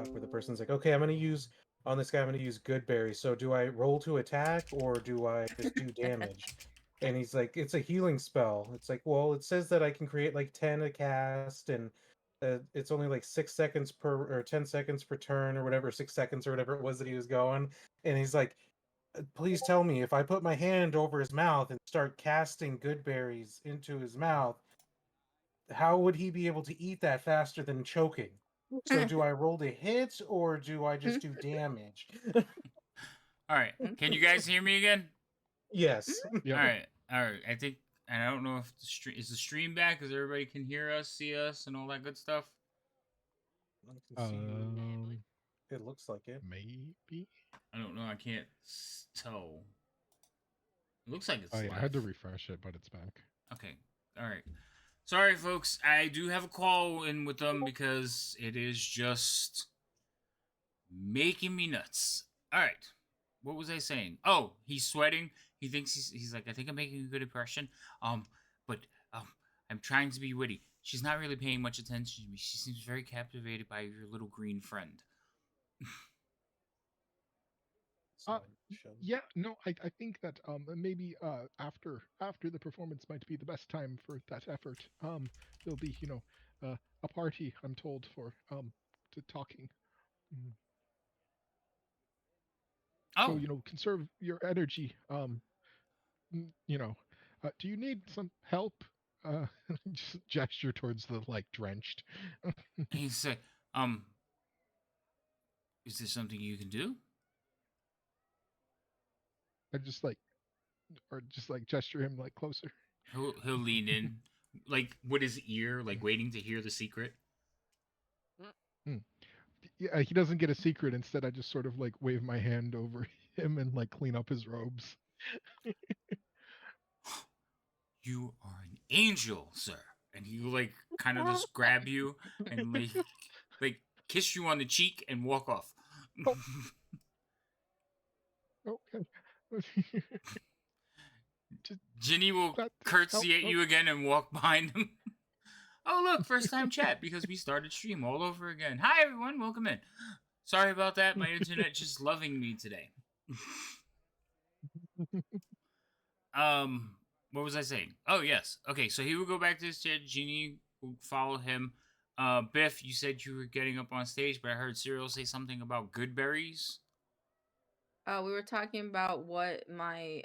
dialogue where the person's like, okay, I'm going to use, on this guy, I'm going to use good berries. So do I roll to attack or do I just do damage? And he's like, it's a healing spell. It's like, well, it says that I can create like 10 a cast and it's only like 6 seconds per, or 10 seconds per turn or whatever, 6 seconds or whatever it was that he was going. And he's like, please tell me if I put my hand over his mouth and start casting good berries into his mouth, how would he be able to eat that faster than choking? So do I roll to hit or do I just do damage? All right. Can you guys hear me again? Yes. Yep. All right. I think, and I don't know if is the stream back because everybody can hear us, see us, and all that good stuff. I can see it looks like it. Maybe. I don't know. I can't tell. It looks like it's I live. had to refresh it, but it's back. Okay. All right. Sorry, folks. I do have a call in with them because it is just making me nuts. All right. What was I saying? Oh, he's sweating. He thinks he's like, I think I'm making a good impression. But I'm trying to be witty. She's not really paying much attention to me. She seems very captivated by your little green friend. Yeah, no, I think that maybe after the performance might be the best time for that effort. There'll be a party, I'm told, for to talking. Oh, So conserve your energy. Do you need some help? Just gesture towards the drenched. he said, is there something you can do? I just gesture him closer. He'll lean in, with his ear, waiting to hear the secret. Yeah, he doesn't get a secret. Instead, I just sort of wave my hand over him and clean up his robes. You are an angel, sir. And he kind of just grab you and kiss you on the cheek and walk off. Oh. Okay. Ginny will curtsy at you again and walk behind him. Oh, look, first time chat because we started stream all over again. Hi, everyone. Welcome in. Sorry about that. My internet just loving me today. What was I saying? Oh, yes. Okay, so he will go back to his chair. Ginny will follow him. Biff, you said you were getting up on stage, but I heard Cyril say something about good berries. We were talking about what my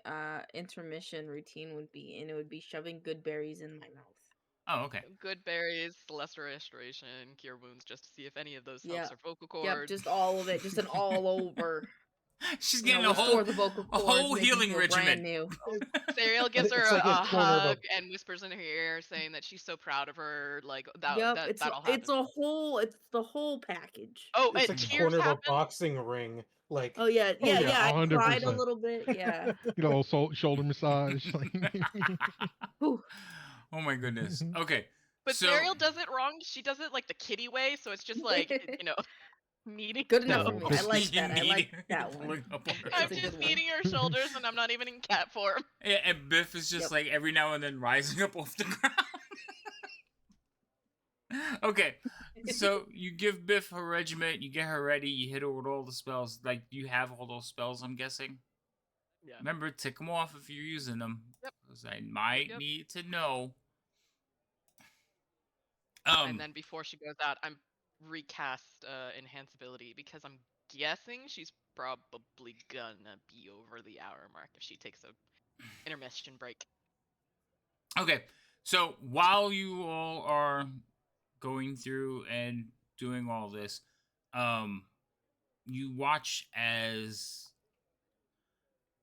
intermission routine would be, and it would be shoving good berries in my mouth. Oh, okay. Good berries, lesser restoration, cure wounds, just to see if any of those helps her vocal cords. Yep, just all of it, just an all over. She's getting a whole healing regimen. New. Cyril gives her a hug and whispers in her ear, saying that she's so proud of her. That'll happen. It's the whole package. Oh, it's like tears corner happen? of a boxing ring. Yeah. I 100%. cried a little bit. Yeah. Shoulder massage. Oh my goodness. Okay. But Cyril does it wrong. She does it the kitty way, so it's just kneading. Good enough for me. I like that. I like that one. I'm just kneading her shoulders, and I'm not even in cat form. Yeah, and Biff is just every now and then rising up off the ground. Okay, so you give Biff her regiment, you get her ready, you hit her with all the spells. You have all those spells, I'm guessing? Yeah. Remember, tick them off if you're using them. Yep. Because I might need to know. And then before she goes out, I'm recast enhance ability because I'm guessing she's probably gonna be over the hour mark if she takes a intermission break. Okay, so while you all are going through and doing all this, you watch as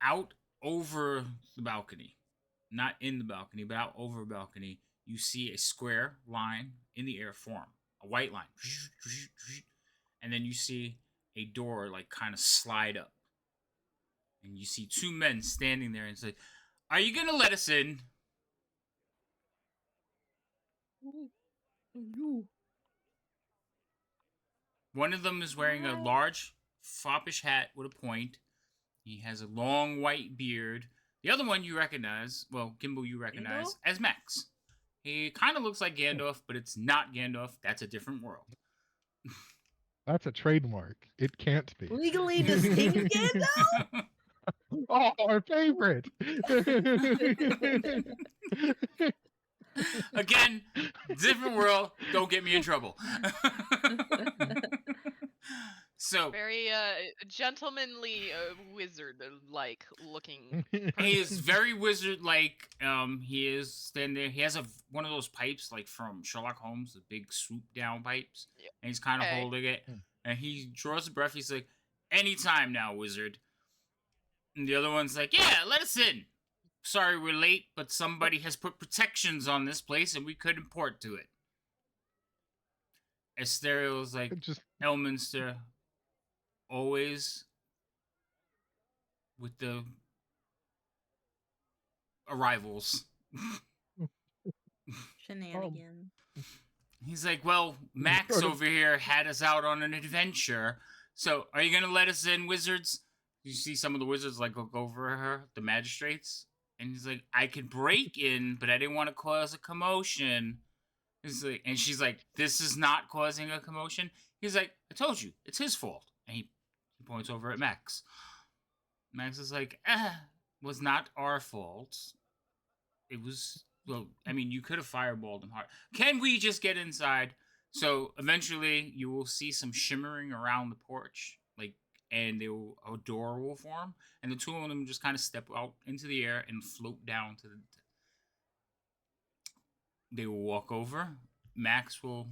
out over the balcony, not in the balcony, but out over a balcony, you see a square line in the air form, a white line, and then you see a door kind of slide up, and you see two men standing there and say, "Are you gonna let us in?" One of them is wearing a large, foppish hat with a point. He has a long white beard. The other one you recognize, Gimbal you recognize as Max. He kind of looks like Gandalf, but it's not Gandalf. That's a different world. That's a trademark. It can't be. Legally distinct Gandalf? Oh, our favorite. Again, different world. Don't get me in trouble. So Very gentlemanly wizard-like looking. he is very wizard-like. He is standing there. He has one of those pipes like from Sherlock Holmes, the big swoop-down pipes, Yeah. and he's kind of Okay. holding it. And he draws a breath. He's like, "Anytime now, wizard." And the other one's like, "Yeah, let us in. Sorry we're late, but somebody has put protections on this place, and we couldn't port to it." Asteriel's like, Just "Elminster, always with the arrivals." Shenanigans. He's like, "Well, Max over here had us out on an adventure. So, are you going to let us in, wizards?" You see some of the wizards like look over at her, the magistrates. And he's like, "I could break in, but I didn't want to cause a commotion." He's like, and she's like, "This is not causing a commotion." He's like, "I told you, it's his fault." And he points over at Max. Max is like, "Was not our fault. It was, well, I mean, you could have fireballed him hard. Can we just get inside?" So eventually you will see some shimmering around the porch, like, and a door will form, and the two of them just kind of step out into the air and float down to the. They will walk over. Max will,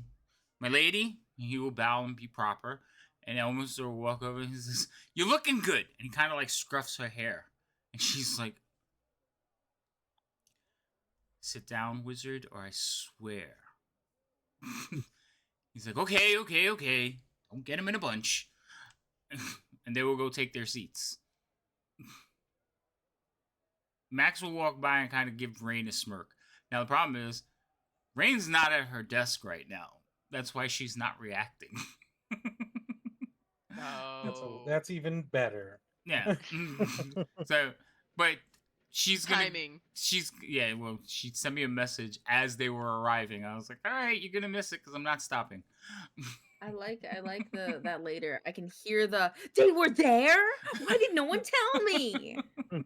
"My lady," and he will bow and be proper. And Elminster will walk over and he says, "You're looking good." And he kind of like scruffs her hair. And she's like, "Sit down, wizard, or I swear." He's like, "Okay, okay, okay. Don't get him in a bunch." And they will go take their seats. Max will walk by and kind of give Rain a smirk. Now, the problem is, Rain's not at her desk right now. That's why she's not reacting. No. That's even better. Yeah. So, but she's gonna. Timing. Well, she sent me a message as they were arriving. I was like, "All right, you're gonna miss it because I'm not stopping." I like that later. I can hear they were there? Why did no one tell me? She's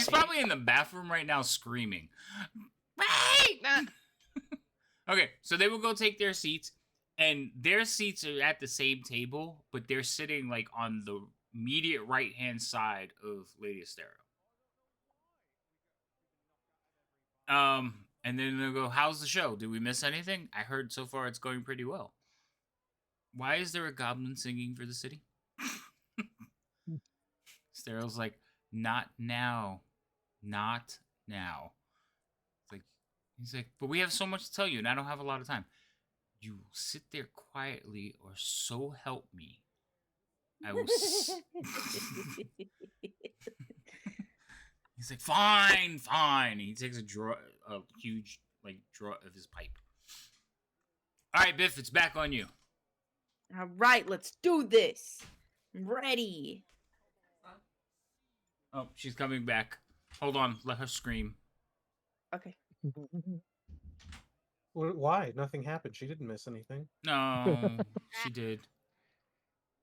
Right. probably in the bathroom right now screaming. Right! Nah. Okay, so they will go take their seats, and their seats are at the same table, but they're sitting like on the immediate right hand side of Lady Astero. And then they'll go, "How's the show? Did we miss anything? I heard so far it's going pretty well." "Why is there a goblin singing for the city?" Steril's like, "Not now. Not now." He's like, "But we have so much to tell you, and I don't have a lot of time." "You sit there quietly, or so help me, I will." He's like, "Fine, fine." And he takes a huge draw of his pipe. "All right, Biff, it's back on you." All right, let's do this. I'm ready. Oh, she's coming back. Hold on, let her scream. Okay. Why? Nothing happened. She didn't miss anything. No, she did.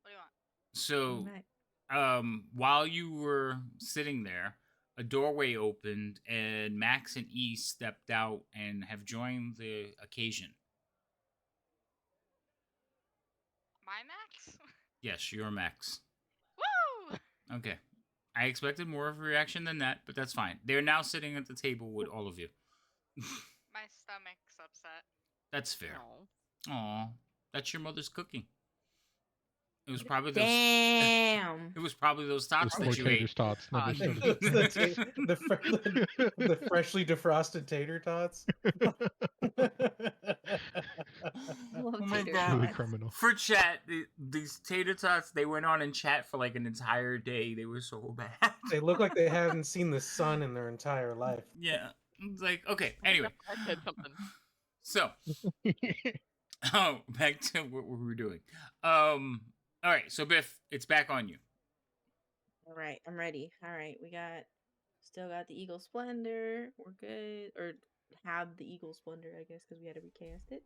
What do you want? So, Right. while you were sitting there, a doorway opened, and Max and E stepped out and have joined the occasion. My Max? Yes, you're Max. Woo! Okay. I expected more of a reaction than that, but that's fine. They're now sitting at the table with all of you. My stomach's upset. That's fair. No. Aw, that's your mother's cooking. It was probably those. Damn. It was probably those those tots poor that you tater ate. tots never Ah, should the freshly defrosted tater tots. Love Oh my tater God. Truly tots. criminal. For chat, these tater tots, they went on in chat for like an entire day. They were so bad. They look like they haven't seen the sun in their entire life. Yeah. It's like, okay, anyway. I said something. So, back to what we were doing. All right, so Biff, it's back on you. All right, I'm ready. All right, still got the Eagle Splendor. We're good. Or have the Eagle Splendor, I guess, because we had to recast it.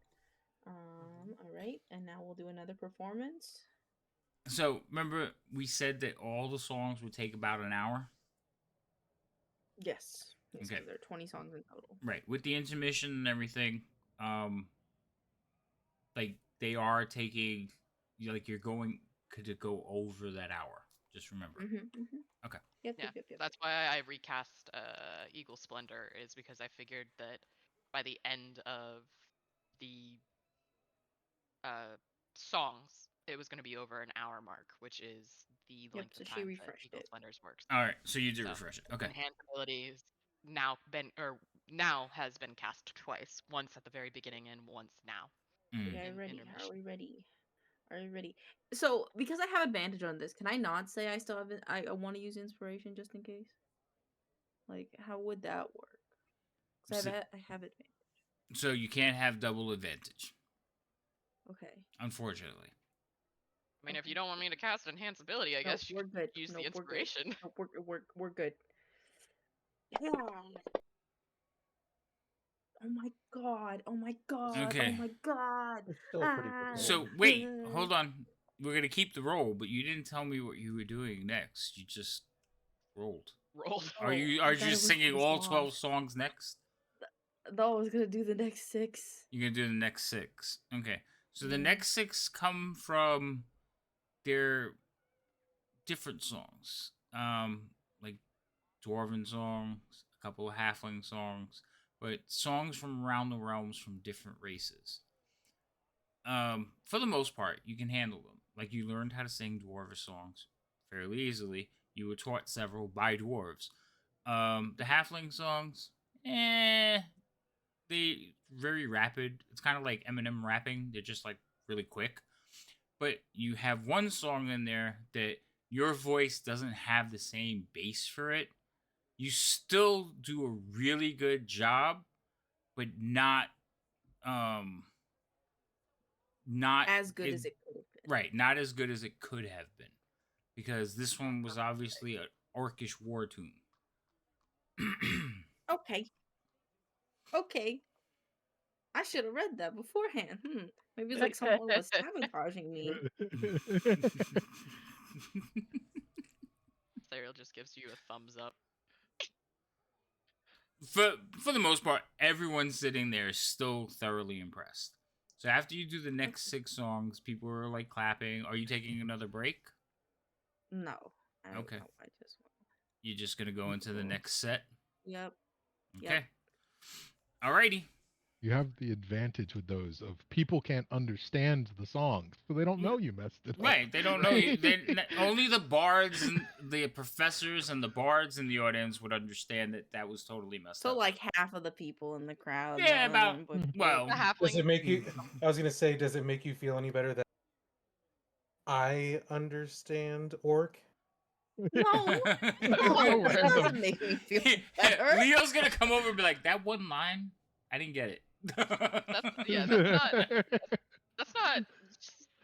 All right, and now we'll do another performance. So remember, we said that all the songs would take about an hour. Yes. Yes, Okay. because there are 20 songs in total. Right, with the intermission and everything, like they are taking, like you're going to go over that hour. Just remember. Okay. Yep, Yeah, yep. that's why I recast Eagle Splendor, is because I figured that by the end of the songs, it was going to be over an hour mark, which is the Yep, length so of she time that refreshed Eagle it. Splendors works. All right, so you do So, refresh it. Okay. Enhanceability is now has been cast twice, once at the very beginning and once now. Mm. Okay, ready. Intermission. Are we ready? Are you ready? So, because I have advantage on this, can I not say I still have it? I want to use inspiration just in case. Like, how would that work? Because So, I have advantage. so you can't have double advantage, Okay. unfortunately. I mean, if Okay. you don't want me to cast enhanceability, I Nope, guess you we're could good. use the Nope, we're good. inspiration. Nope, we're good. Yeah. Oh my god! Oh my god! Okay. Oh my god! It's still pretty good. So wait, hold on. We're gonna keep the roll, but you didn't tell me what you were doing next. You just rolled. Rolled. Are Oh, you I are you thought it just was for singing the all songs. 12 songs next? No, I was gonna do the next 6. You're gonna do the next 6. Okay. So the Yeah. next 6 come from their different songs. Like dwarven songs, a couple of halfling songs, but songs from around the realms from different races. For the most part, you can handle them. Like you learned how to sing dwarvish songs fairly easily. You were taught several by dwarves. The halfling songs, they very rapid. It's kind of like Eminem rapping. They're just like really quick. But you have one song in there that your voice doesn't have the same bass for it. You still do a really good job, but um not As good as it could have been. right, not as good as it could have been, because this one was obviously an orcish war tune. Okay. Okay. I should have read that beforehand. Maybe it's like someone was sabotaging me. Cyril just gives you a thumbs up. For the most part, everyone sitting there is still thoroughly impressed. So after you do the next 6 songs, people are like clapping. Are you taking another break? No. Okay. No, I just want. You're just gonna go into the next set? Yep. Okay. Yep. Alrighty. You have the advantage with those of people can't understand the songs, so they don't know you messed it up. Right, they don't know you. Only the bards and the professors and the bards in the audience would understand that that was totally messed So up. like half of the people in the crowd. Yeah, know, about but well, The Does halfling. it make you? I was gonna say, does it make you feel any better that I understand orc? no, So that random. doesn't make me feel better. Leo's gonna come over and be like, "That one line, I didn't get it." That's not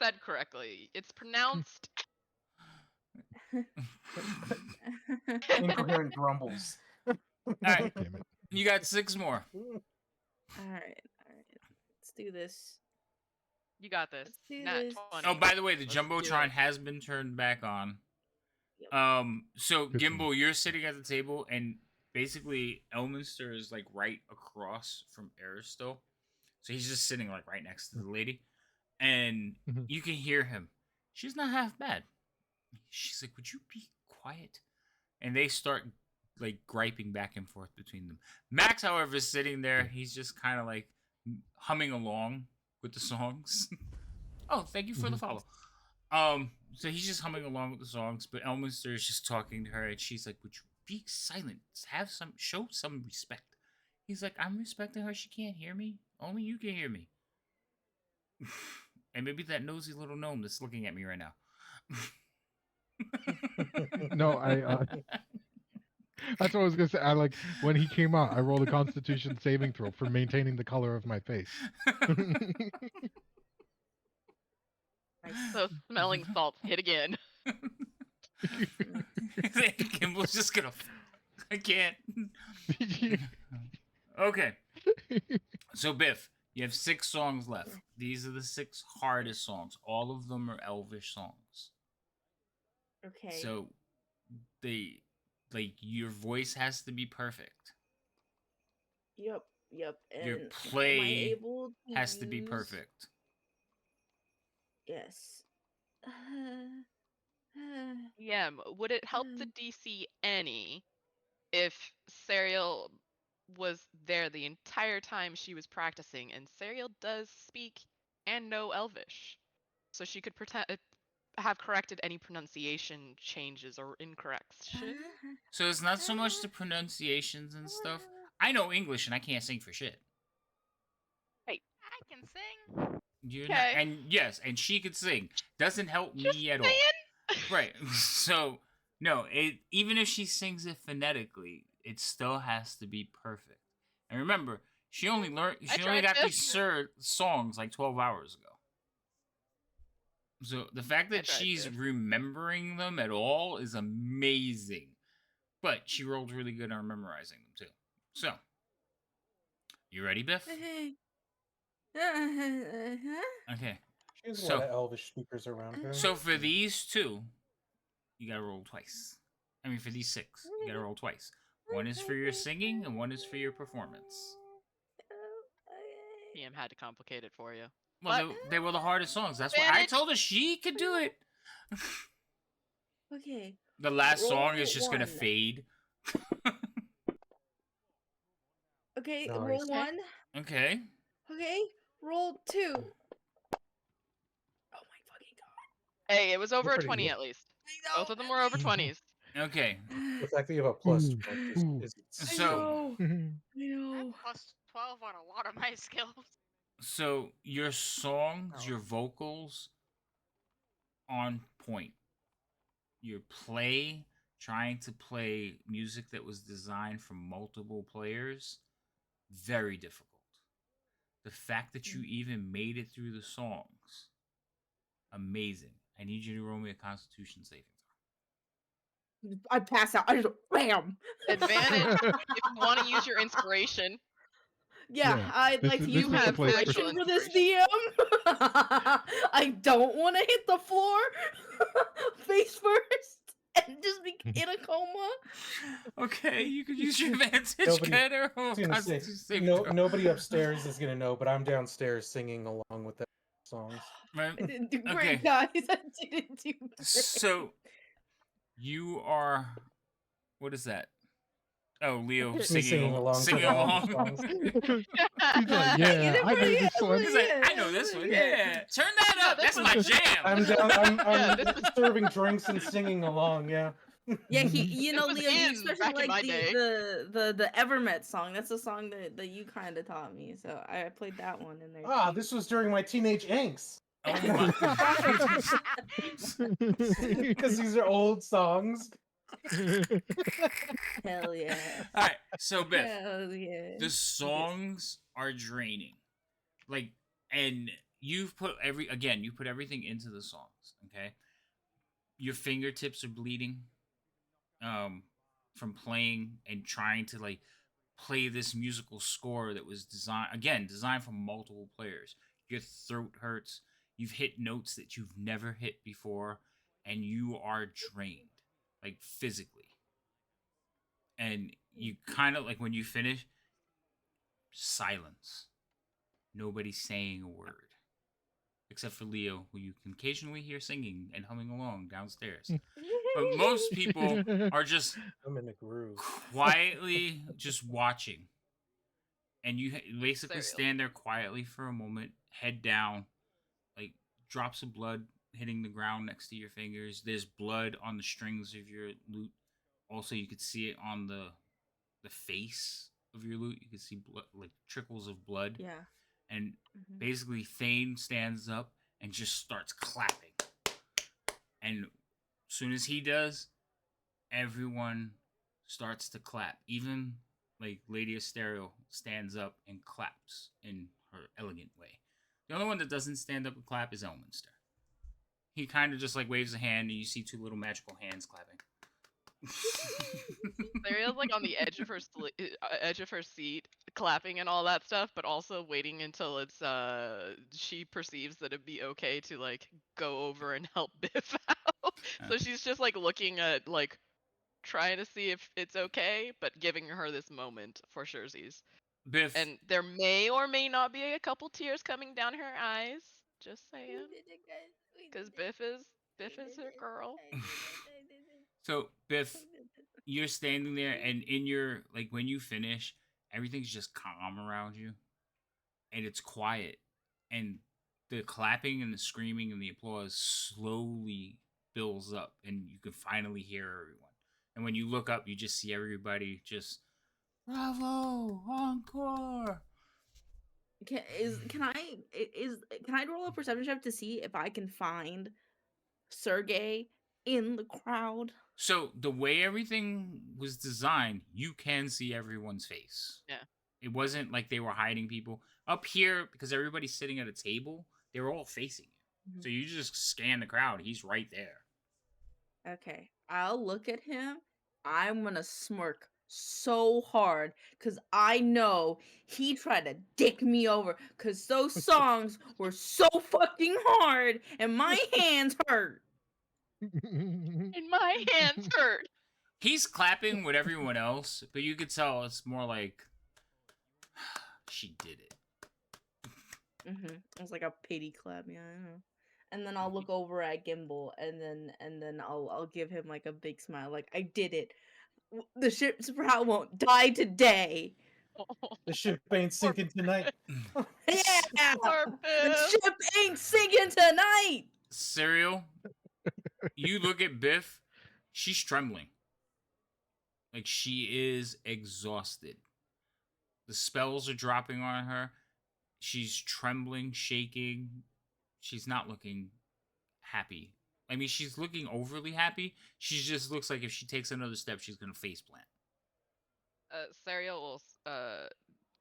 said correctly. It's pronounced. Incoherent grumbles. All right, Damn it. you got 6 more. All right. Let's do this. You got this. Let's do Nat this. 20. Oh, by the way, the Let's do jumbotron it. has been turned back on. Yep. So Good to know. Gimbal, you're sitting at the table, and basically Elminster is like right across from Aristotle, so he's just sitting like right next to the lady, and Mhm. you can hear him. She's not half bad. She's like, "Would you be quiet?" And they start like griping back and forth between them. Max, however, is sitting there. He's just kind of like humming along with the songs. Oh, thank you for the follow. So he's just humming along with the songs, but Elminster is just talking to her, and she's like, "Would you be silent? Show some respect." He's like, "I'm respecting her. She can't hear me. Only you can hear me." And maybe that nosy little gnome that's looking at me right now. No, that's what I was gonna say. I like when he came out, I rolled a Constitution saving throw for maintaining the color of my face. Nice. So smelling salts hit again. Kimball's just gonna. I can't. Okay. So Biff, You have 6 songs left. These are the 6 hardest songs. All of them are Elvish songs. Okay. So they your voice has to be perfect. Yep. Your And am I play able to has to be use- perfect. Yes. Yeah, would it help the DC any if Serial was there the entire time she was practicing, and Serial does speak and know Elvish, so she could have corrected any pronunciation changes or incorrections? So it's not so much the pronunciations and stuff. I know English and I can't sing for shit. I can sing. You're not, Okay. and yes, and she could sing. Doesn't help Just me at all. saying. Right. So no, even if she sings it phonetically, it still has to be perfect. And remember, she only tried got to. these songs like 12 hours ago. So the fact I that tried she's to. remembering them at all is amazing. But she rolled really good on memorizing them too. So, you ready, Biff? Okay. She has a So- lot of Elvish speakers around her. So for these 2, you gotta roll twice. I mean, for these 6, you gotta roll twice. One is for your singing, and one is for your performance. PM had to complicate it for you. Well, But they were the hardest songs. That's why I advantage. told her she could do it. Okay. The last song Roll is just gonna 1. fade. Okay, Nice. roll 1. Okay. Okay, roll 2. Oh my fucking god. Hey, it was over a pretty 20 good. at least. I know. Both of them were over 20s. Okay. The fact that you have a plus 12 is I So- know. I I know. have plus 12 on a lot of my skills. So your songs, Oh. your vocals, on point. Your play, trying to play music that was designed for multiple players, very difficult. The fact that you even made it through the songs, amazing. I need you to roll me a Constitution saving throw. I pass out. I just bam. Advantage if you want to use your inspiration. Yeah, Yeah, I'd this like is- to this use is my the place for inspiration sure. for this DM. I don't want to hit the floor face first and just be in a coma. Okay, you could use your advantage, Nobody- get her. I was gonna say, nobody upstairs is gonna know, but I'm downstairs singing along with the songs. I didn't do Okay. great, guys. I didn't do great. So you are, what is that? Oh, Leo Me singing along. Singing along. songs. He's like, You yeah, did I know pretty this good, one. He's like, I know this one. Yeah, turn that Yeah, up. this That's my was- jam. I'm down. I'm Yeah, this is- serving drinks and singing along. Yeah. Yeah, you know, was Leo, you in especially back in like my day. the Evermet song. That's the song that you kind of taught me. So I played that one in there. Ah, too. this was during my teenage angst. Oh my. Because these are old songs. Hell yeah. All right, so Biff, Hell yeah. the songs are draining, like, and you put everything into the songs. Okay, your fingertips are bleeding, from playing and trying to like play this musical score that was designed for multiple players. Your throat hurts. You've hit notes that you've never hit before, and you are drained, like physically. And you kind of like when you finish, silence. Nobody's saying a word. Except for Leo, who you can occasionally hear singing and humming along downstairs. But most people are just I'm in the groove. quietly just watching. And you basically Serial. stand there quietly for a moment, head down, like drops of blood hitting the ground next to your fingers. There's blood on the strings of your lute. Also, you could see it on the face of your lute. You could see blood, like trickles of blood. Yeah. And Mhm. basically, Thane stands up and just starts clapping. And as soon as he does, everyone starts to clap. Even like Lady Asterio stands up and claps in her elegant way. The only one that doesn't stand up and clap is Elminster. He kind of just like waves a hand, and you see 2 little magical hands clapping. Ariel's like on the edge of her seat, clapping and all that stuff, but also waiting until it's she perceives that it'd be okay to like go over and help Biff out. So she's just like looking at like trying to see if it's okay, but giving her this moment for surezies. Biff, And there may or may not be a couple tears coming down her eyes. Just saying, because Biff is her girl. so Biff, you're standing there, and in your like when you finish, everything's just calm around you, and it's quiet, and the clapping and the screaming and the applause slowly builds up, and you can finally hear everyone. And when you look up, you just see everybody just bravo, encore. Can I roll a perception check to see if I can find Sergey in the crowd? So the way everything was designed, you can see everyone's face. Yeah. It wasn't like they were hiding people. Up here, because everybody's sitting at a table, they were all facing you. So you just scan the crowd. He's right there. Okay, I'll look at him. I'm gonna smirk so hard because I know he tried to dick me over because those songs were so fucking hard and my hands hurt. And my hands hurt. He's clapping with everyone else, but you could tell it's more like she did it. It's like a pity clap, yeah, I know. And then I'll look over at Gimbal, and then I'll give him like a big smile, like I did it. The ship Sprout won't die today. The ship ain't sinking tonight. Yeah, Poor the Biff. ship ain't sinking tonight. Serial, you look at Biff, she's trembling. Like she is exhausted. The spells are dropping on her. She's trembling, shaking. She's not looking happy. I mean, she's looking overly happy. She just looks like if she takes another step, she's gonna faceplant. Sariel will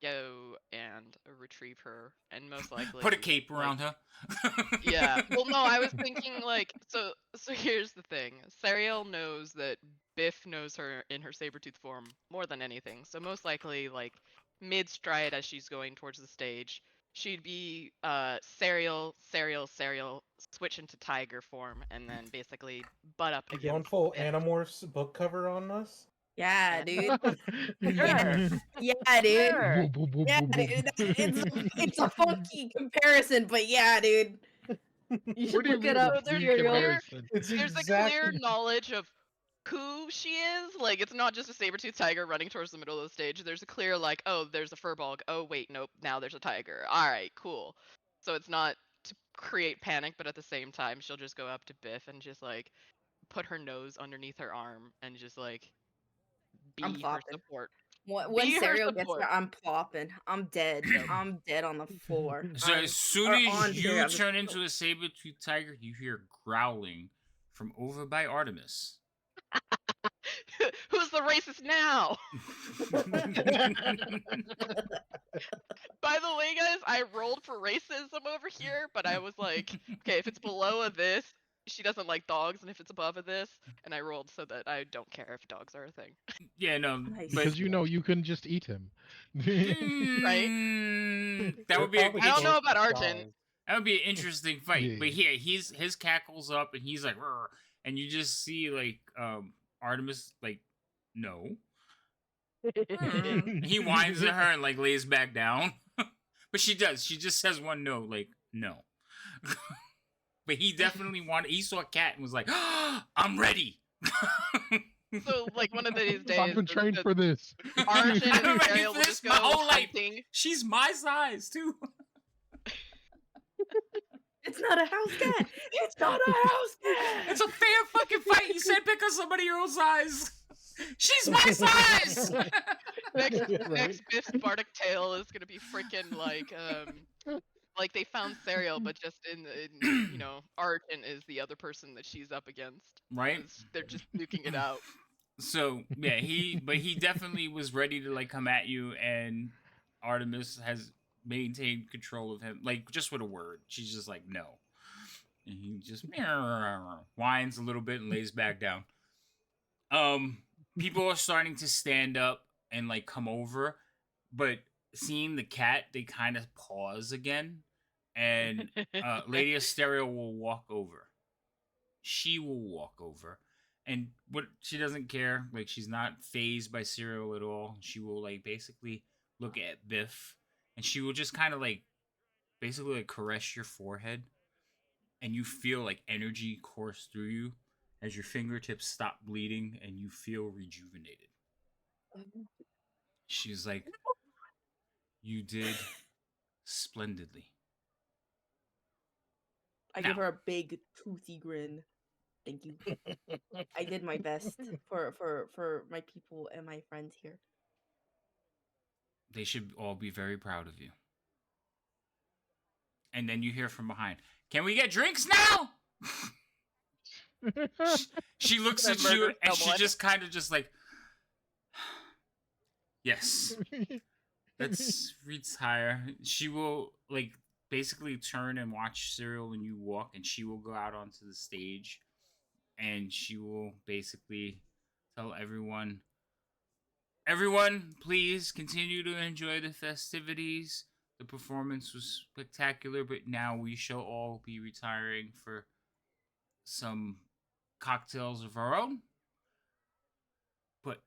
go and retrieve her, and most likely Put a cape around her. Yeah. Well, no, I was thinking like so here's the thing. Sariel knows that Biff knows her in her saber-tooth form more than anything. So most likely like mid-stride as she's going towards the stage, she'd be Sariel, switch into tiger form and then basically butt up You against going full Biff. Animorphs book cover on us? Yeah, dude. Sure. Yeah, dude. Sure. Yeah, dude. It's a funky comparison, but yeah, dude. You should What do you look mean it up. a funky Serial. comparison? It's There's exactly... a clear knowledge of who she is. Like, it's not just a saber-toothed tiger running towards the middle of the stage. There's a clear, like, oh, there's a furbolg. Oh, wait, nope, now there's a tiger. All right, cool. So it's not to create panic, but at the same time, she'll just go up to Biff and just, like, put her nose underneath her arm and just, like, I'm be her flopping. support. When Be her Serial gets support. there, I'm plopping. I'm dead. I'm dead on the floor. So as soon or as on you Serial, I'm just- turn into a saber-toothed tiger, you hear growling from over by Artemis. Who's the racist now? By the way, guys, I rolled for racism over here, but I was like, okay, if it's below a this, she doesn't like dogs, and if it's above a this, and I rolled so that I don't care if dogs are a thing. Yeah, no, Nice. but Because you know you can just eat him. Right? That would be. Probably I don't know both about Arjun. sides. That would be an interesting fight. Yeah. But here, his cackles up, and he's like, "Rrr," and you just see like Artemis like, no. He whines at her and like lays back down. But she does. She just says one no, like no. But he definitely wanted. He saw a cat and was like, "I'm ready." So, like, one of these days, I've been trained for this. Arjun I've been and ready Ariel for will this just my go whole life. hunting. She's my size too. It's not a house cat. It's not a house cat. It's a fair fucking fight. You said pick up somebody your own size. She's my size. Next Biff's Bardic tale is gonna be freaking like they found Serial, but just in you know, Arjun is the other person that she's up against. Right? They're just duking it out. So yeah, he definitely was ready to like come at you, and Artemis has maintained control of him, like just with a word. She's just like no, and he just whines a little bit and lays back down. People are starting to stand up and like come over, but seeing the cat, they kind of pause again, and Lady Asteria will walk over. She will walk over, and what she doesn't care, like she's not phased by Cyril at all. She will like basically look at Biff, and she will just kind of like basically like caress your forehead, and you feel like energy course through you as your fingertips stop bleeding and you feel rejuvenated. She's like, "You did splendidly." I Now, give her a big toothy grin. Thank you. I did my best for my people and my friends here. they should all be very proud of you. And then you hear from behind, "Can we get drinks now?" She looks Gonna at you murder and she someone. just kind of just like, "Yes, let's retire." She will like basically turn and watch Cyril when you walk, and she will go out onto the stage, and she will basically tell everyone, "Everyone, please continue to enjoy the festivities. The performance was spectacular, but now we shall all be retiring for some cocktails of our own. But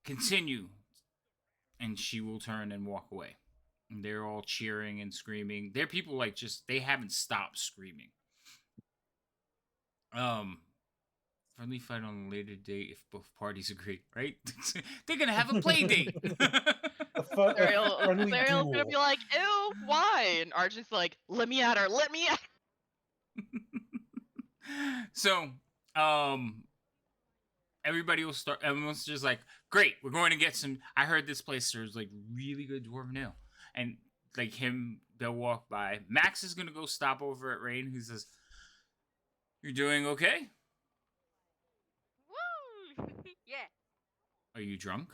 continue." And she will turn and walk away. And they're all cheering and screaming. They're people like just they haven't stopped screaming. Friendly fight on a later date if both parties agree, right? They're gonna have a play date. Friendly Ariel's gonna duel. be like, ew, why? And Archie's like, let me at her, let me at So, everybody will start. Everyone's just like, "Great, we're going to get some." I heard this place serves like really good dwarven ale, and like him, they'll walk by. Max is gonna go stop over at Rain, who says, "You're doing okay? Woo! Yeah. Are you drunk?"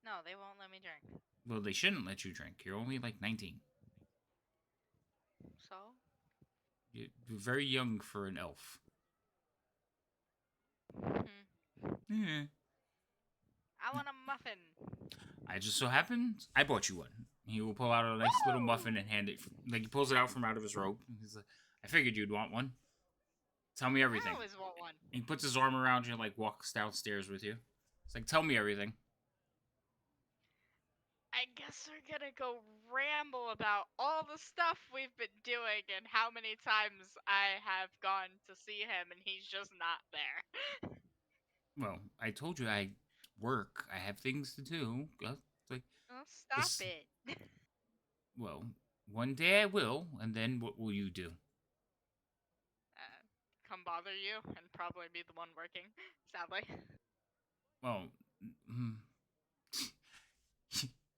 No, they won't let me drink. Well, they shouldn't let you drink. You're only like 19. So? You're very young for an elf. Yeah. I want a muffin. I just so happened I bought you one. He will pull out a nice little muffin and hand it. Like he pulls it out from out of his robe. He's like, "I figured you'd want one. Tell me everything." I always want one. He puts his arm around you and like walks downstairs with you. It's like, "Tell me everything." I guess we're gonna go ramble about all the stuff we've been doing and how many times I have gone to see him and he's just not there. Well, I told you I work. I have things to do. Like Oh, stop this. it. Well, one day I will, and then what will you do? Come bother you and probably be the one working, sadly. Well, mm,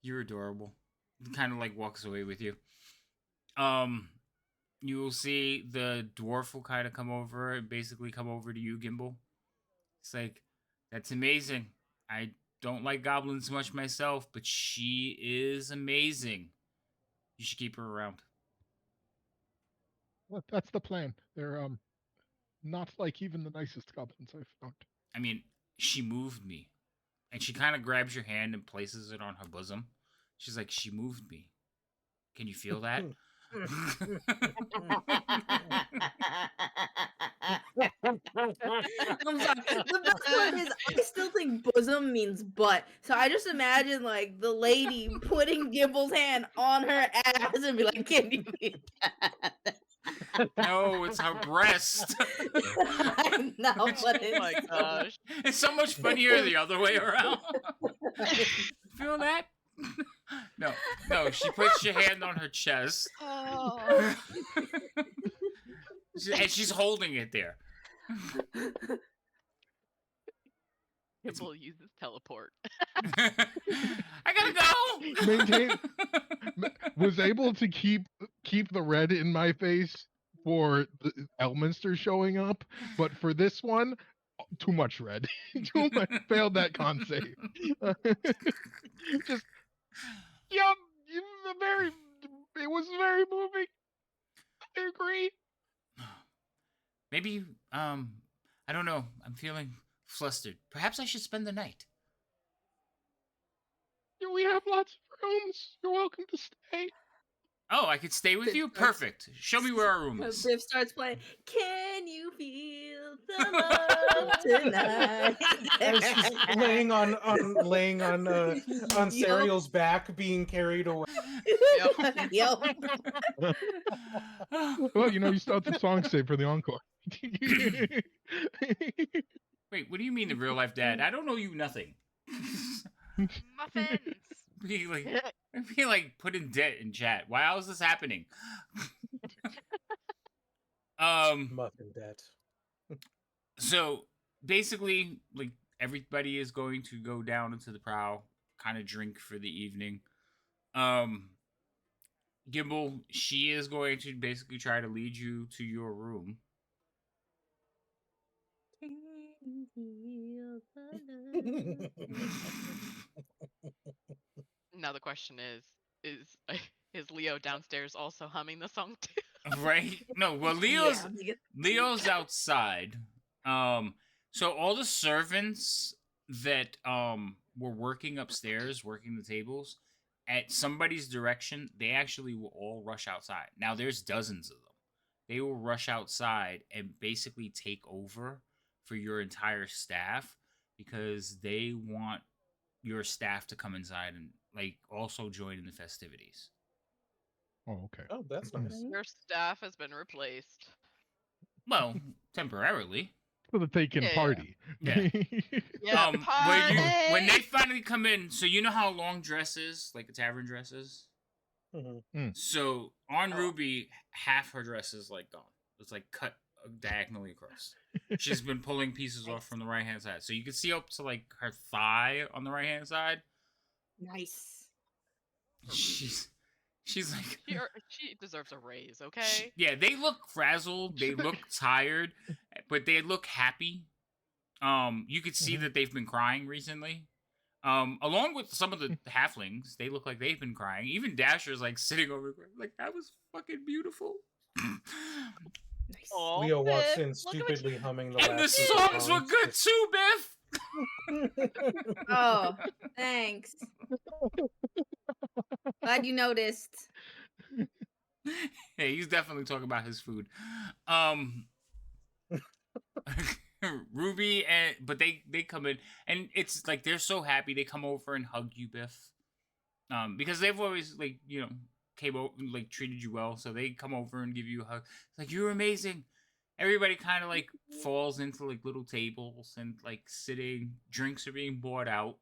you're adorable. He kind of like walks away with you. You will see the dwarf will kind of come over and basically come over to you, Gimbal. It's like, "That's amazing. I don't like goblins much myself, but she is amazing. You should keep her around." Well, that's the plan. They're not like even the nicest goblins I've found. I mean, she moved me. And she kind of grabs your hand and places it on her bosom. She's like, "She moved me. Can you feel that?" I'm sorry. The best part is I still think bosom means butt. So I just imagine like the lady putting Gimble's hand on her ass and be like, "Can you feel that?" No, it's her breast. I know, but Oh my gosh. It's so much funnier the other way around. Feel that? No, she puts your hand on her chest. Oh. And she's holding it there. Gimbal uses teleport. I gotta go. Maintain- Was able to keep the red in my face for the Elminster showing up, but for this one, too much red. Too much failed that con save. Just yeah, very. It was very moving. I agree. Maybe I don't know. I'm feeling flustered. Perhaps I should spend the night. We have lots of rooms. You're welcome to stay. Oh, I could stay with Biff you? starts- Perfect. Show me where our room is. Biff starts playing. Can you feel the love tonight? As she's laying on Yup. Serial's back, being carried away. Yup. Well, you start the song save for the encore. Wait, what do you mean the real life dad? I don't know you nothing. Muffins. be like put in debt in chat. Why how is this happening? Muffin debt. So basically, like everybody is going to go down into the prow, kind of drink for the evening. Gimble, she is going to basically try to lead you to your room. Now the question is Leo downstairs also humming the song too? Right? No, well Leo's outside. So all the servants that were working upstairs, working the tables, at somebody's direction, they actually will all rush outside. Now there's dozens of them. They will rush outside and basically take over for your entire staff because they want your staff to come inside and like also join in the festivities. Oh, okay. Oh, that's nice. Your staff has been replaced. Well, temporarily. So that they can Yeah. party. Yeah. Yeah, When they finally come in, so you know how a long dress is, like a tavern dress is? Mhm. So on Ruby, half her dress is like gone. It's like cut diagonally across. She's been pulling pieces off from the right hand side. So you can see up to like her thigh on the right hand side. Nice. She's like she deserves a raise, okay? yeah, they look frazzled, they look tired, but they look happy. You could see that they've been crying recently. Along with some of the halflings, they look like they've been crying. Even Dasher's like sitting over like that was fucking beautiful. Nice. Oh, Leo walks Biff, in look at stupidly humming the And the last two songs were songs. good too, Biff. Oh, thanks. Glad you noticed. Hey, he's definitely talking about his food. Ruby but they come in and it's like they're so happy they come over and hug you, Biff. Because they've always like came over like treated you well, so they come over and give you a hug. It's like you're amazing. Everybody kind of like falls into like little tables and like sitting. Drinks are being bought out.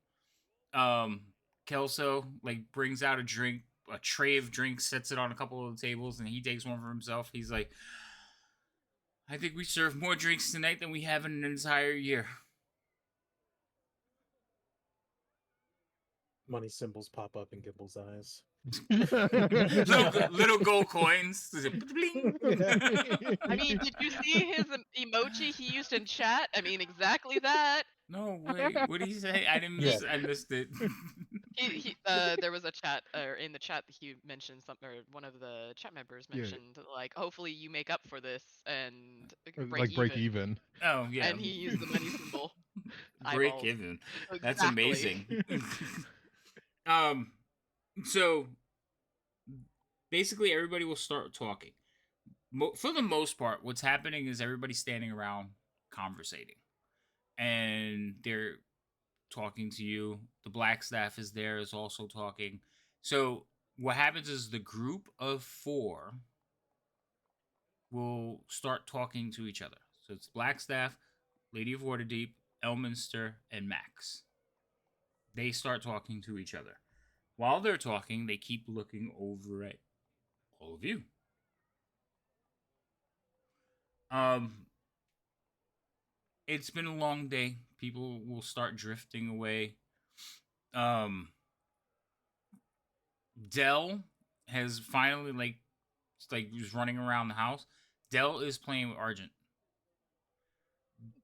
Kelso like brings out a tray of drinks, sets it on a couple of the tables, and he takes one for himself. He's like, I think we served more drinks tonight than we have in an entire year. Money symbols pop up in Gimble's eyes. little gold coins. Bling. I mean, did you see his emoji he used in chat? I mean, exactly that. No, wait. What did he say? I didn't miss. I missed it. There was a chat, or in the chat, he mentioned something, or one of the chat members mentioned, like, hopefully you make up for this and break even. Oh yeah. And he used the money symbol. Break Eyeballs. even. That's Exactly. amazing. So basically, everybody will start talking. For the most part, what's happening is everybody's standing around conversating, and they're talking to you. The black staff is there, is also talking. So what happens is the group of 4 will start talking to each other. So it's black staff, Lady of Waterdeep, Elminster, and Max. They start talking to each other. While they're talking, they keep looking over at all of you. It's been a long day. People will start drifting away. Dell has finally like was running around the house. Dell is playing with Argent.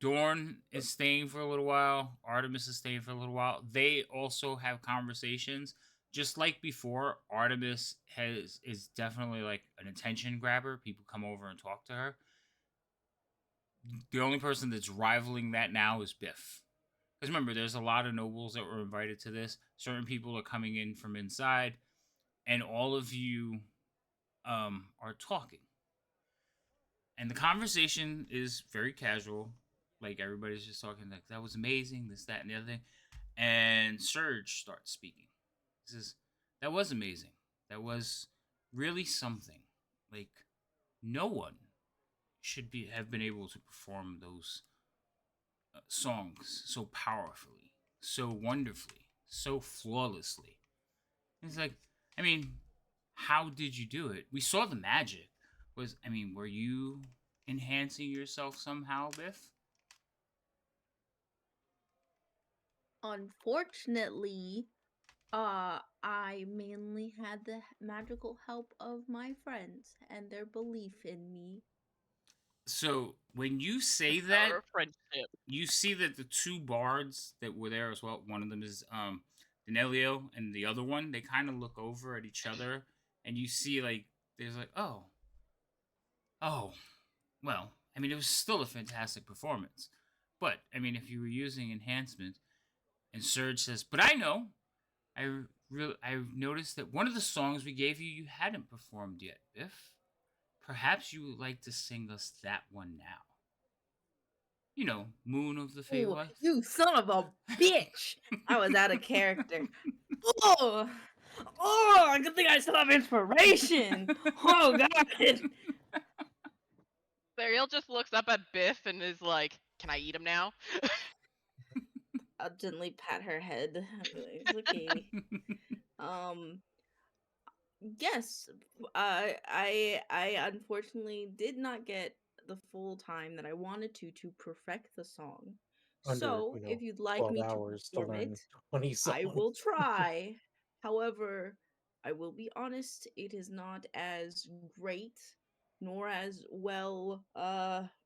Dorn is staying for a little while. Artemis is staying for a little while. They also have conversations. Just like before, Artemis is definitely like an attention grabber. People come over and talk to her. the only person that's rivaling that now is Biff. Because remember, there's a lot of nobles that were invited to this. Certain people are coming in from inside, and all of you are talking. And the conversation is very casual. Like everybody's just talking like that was amazing, this, that, and the other thing. And Serge starts speaking. He says, that was amazing. That was really something. Like no one should have been able to perform those songs so powerfully, so wonderfully, so flawlessly. And it's like, I mean, how did you do it? We saw the magic. Were you enhancing yourself somehow, Biff? Unfortunately, I mainly had the magical help of my friends and their belief in me. So when you say The that, power of friendship. you see that the two bards that were there as well, one of them is Danelio, and the other one, they kind of look over at each other, and you see like there's like, oh, well, I mean, it was still a fantastic performance, but I mean, if you were using enhancement, and Serge says, but I know, I've noticed that one of the songs we gave you, you hadn't performed yet, Biff. Perhaps you would like to sing us that one now. You know, Moon of the Oh, Feywild. you son of a bitch! I was out of character. Oh, good thing I still have inspiration. Oh god. Ariel just looks up at Biff and is like, "Can I eat him now?" I'll gently pat her head. It's okay. Yes, I unfortunately did not get the full time that I wanted to perfect the song. Under, So, you know, if you'd like 12 me to hours to perform learn it, 20 songs. I will try. However, I will be honest, it is not as great nor as well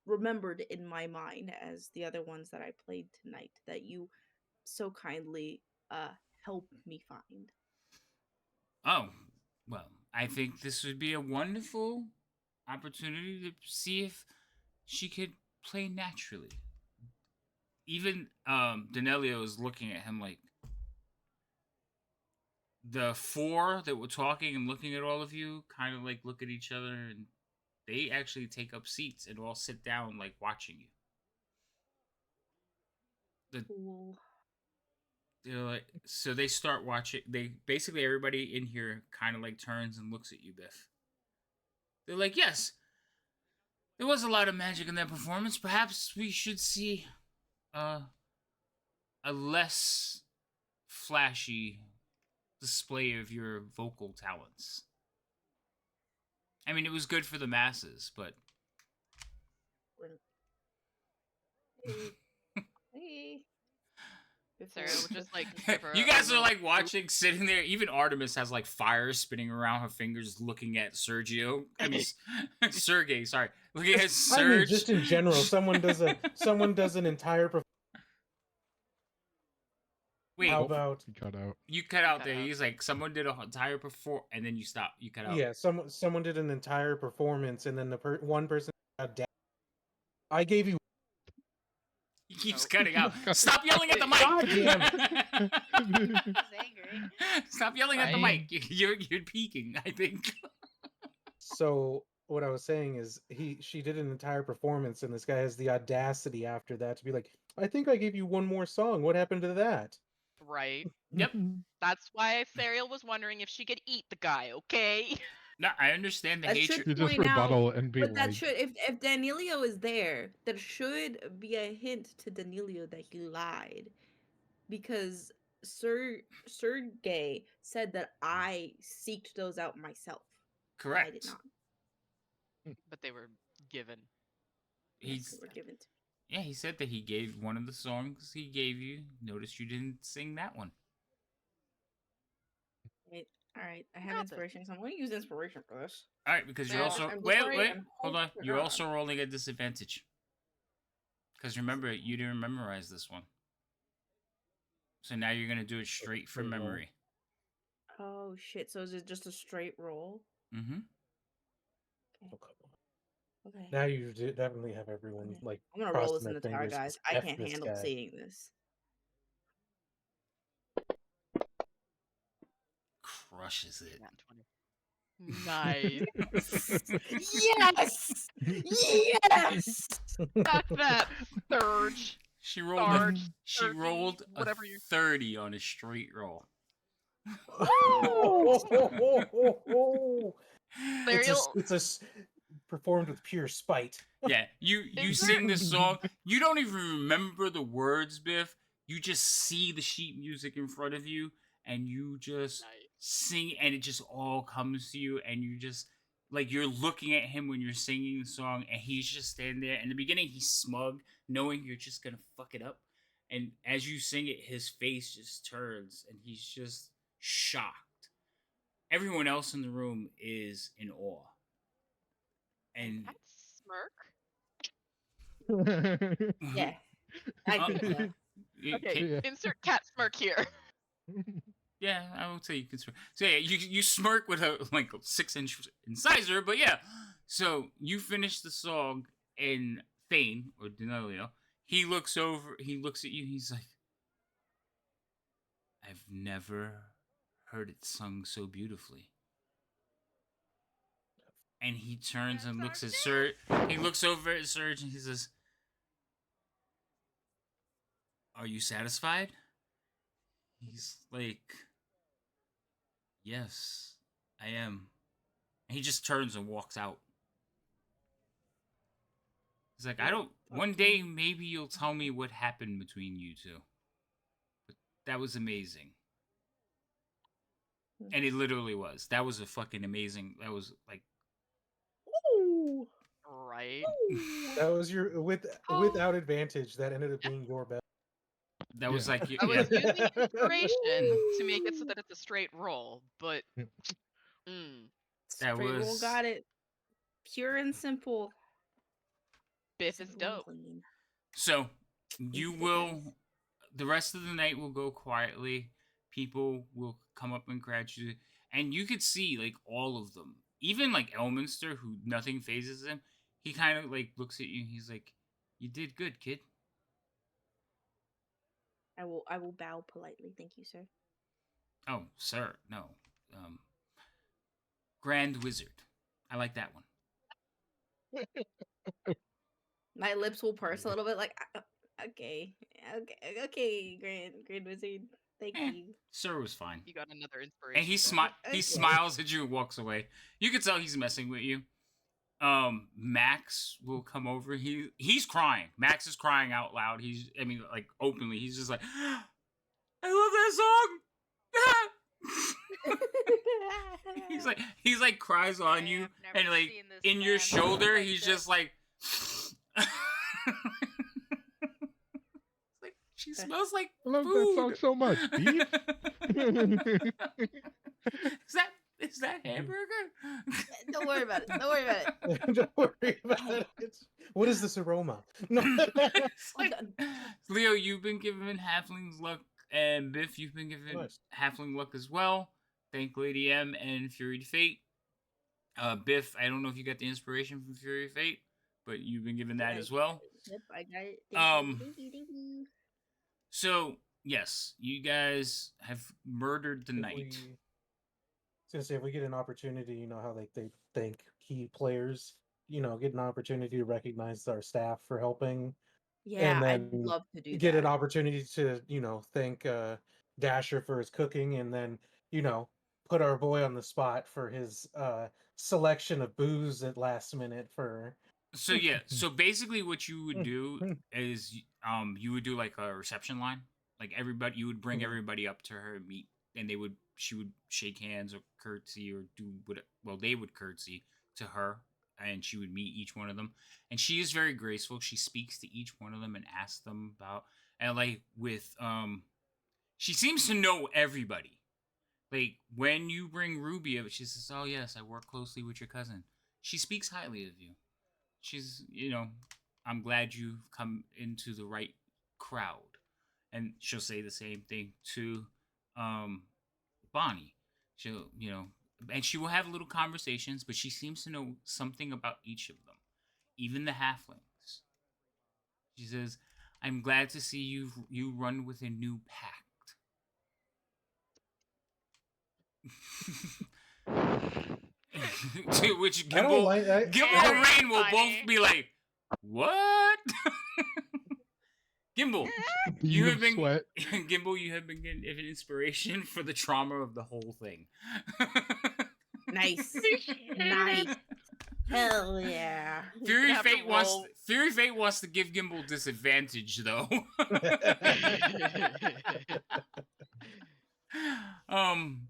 remembered in my mind as the other ones that I played tonight that you so kindly helped me find. Oh, well, I think this would be a wonderful opportunity to see if she could play naturally. Even Danelio is looking at him like the four that were talking and looking at all of you kind of like look at each other, and they actually take up seats and all sit down like watching you. Cool. They're like, so they start watching. They basically everybody in here kind of like turns and looks at you, Biff. They're like, yes, there was a lot of magic in that performance. Perhaps we should see uh, a less flashy display of your vocal talents. I mean, it was good for the masses, but Hey. Sarah would just like give her. you a guys are little like watching, sitting there. Even Artemis has like fire spinning around her fingers, looking at Sergio. I mean, Sergey. Sorry, looking at I mean, Serge. just in general, someone does an entire. Wait, How about He cut out. you cut out cut there? out. He's like, someone did an entire and then you stop. You cut out. yeah, someone did an entire performance, and then one person got down. I gave you. He keeps Nope. cutting out. Cut Stop yelling at the mic! God damn He's angry. Stop yelling at the Right. mic. You're peaking, I think. So what I was saying is she did an entire performance, and this guy has the audacity after that to be like, I think I gave you one more song. What happened to that? Right. Yep. That's why Sariel was wondering if she could eat the guy. Okay. No, I understand the That hatred. should You just point out, rebuttal and be but that like, should if Danilio is there, that should be a hint to Danilio that he lied, because Sergey said that I seeked those out myself. Correct. I did not. But they were given. Yes, they were given to Yeah, he said that he gave one of the songs he gave you. Notice you didn't sing that one. me. All right, I have Got this. inspiration, so I'm going to use inspiration for this. All right, because you're Yeah, also I'm wait, sorry, wait, I'm hold on. hoping You're not. also rolling a disadvantage. Because remember, you didn't memorize this one. So now you're gonna do it straight from Reroll. memory. Oh shit! So is it just a straight roll? Mm-hmm. Okay. Okay. Now you definitely have everyone Okay. like I'm gonna roll crossing this in their the tower, fingers. guys. 'Cause I F can't this handle guy. seeing this. Crushes it. Nat 20. Nice. Yes! Yes! Fuck that. Surge. She rolled Sarge. she 30, rolled a whatever you. 30 on a straight roll. There you'll. It's performed with pure spite. Yeah, you Is sing this song. You don't even remember the words, Biff. You just see the sheet music in front of you, and you just Nice. sing, and it just all comes to you, and you just like you're looking at him when you're singing the song, and he's just standing there. In the beginning, he's smug, knowing you're just gonna fuck it up, and as you sing it, his face just turns, and he's just shocked. Everyone else in the room is in awe, And and that smirk. Yeah, I Uh, think so. Okay, Yeah. insert cat smirk here. Yeah, I would say you can smirk. So yeah, you smirk with a like 6-inch incisor, but yeah. So you finish the song, and Thane or Denelio, he looks over, he looks at you, he's like, "I've never heard it sung so beautifully." And he turns and looks at Serge. He looks over at Serge and he says, "Are you satisfied?" He's like, "Yes, I am." And he just turns and walks out. He's like, I don't. One day, maybe you'll tell me what happened between you two. But that was amazing. And it literally was. That was a fucking amazing. That was like. Ooh. Right. That was your Oh. without advantage. That ended up being your best. That was Yeah. like. I Yeah. was using inspiration to make it so that it's a straight roll, but That Straight roll was. got it. Pure and simple. Biff is Simple and dope. clean. So you Thank you, will. guys. The rest of the night will go quietly. People will come up and congratulate you. And you could see, like, all of them. Even, like, Elminster, who nothing phases him, he kind of, like, looks at you and he's like, "You did good, kid." I will bow politely. Thank you, sir. Oh, sir, no. Grand Wizard. I like that one. My lips will purse a little bit, like, okay, Grand Wizard. Thank Eh, you. Sir was fine. You got another inspiration. And he Okay. smiles at you and walks away. You can tell he's messing with you. Max will come over. He's crying. Max is crying out loud. Like openly. He's just like, I love that song. he's like cries on Okay, you, I've never and like seen this in your man shoulder, like he's this. just like. Like she smells like I love food. that song so much. Beef? Is that hamburger? Don't worry about it. Don't worry about it. Don't worry about it. What is this aroma? No. It's like, Leo, you've been given halfling's luck, and Biff, you've been given Nice. halfling luck as well. Thank Lady M and Fury Fate. Biff, I don't know if you got the inspiration from Fury Fate, but you've been given that as well. Yep, I got it. Thank you. So yes, you guys have murdered the night. If we get an opportunity, you know how like they thank key players, get an opportunity to recognize our staff for helping. Yeah, and I'd then love to do get that. an opportunity to thank Dasher for his cooking, and then put our boy on the spot for his selection of booze at last minute for. So yeah, so basically what you would do is you would do like a reception line. Like everybody, you would bring everybody up to her and meet, and she would shake hands or curtsy or do what, well, they would curtsy to her, and she would meet each one of them. And she is very graceful. She speaks to each one of them and asks them about, and like with she seems to know everybody. Like when you bring Ruby up, she says, "Oh yes, I work closely with your cousin." She speaks highly of you. She's, I'm glad you've come into the right crowd. And she'll say the same thing to Bonnie. She'll, and she will have little conversations, but she seems to know something about each of them. even the halflings. She says, "I'm glad to see you run with a new pact." To which I don't Gimble, like. Gimble and Very Rain will funny. both be like, "What?" Gimble, you Bead have of been sweat. Gimble. You have been getting an inspiration for the trauma of the whole thing. Nice. Appreciate Nice. it. Hell yeah. Fury have to Fate wants roll. Fury Fate wants to give Gimble disadvantage though. um,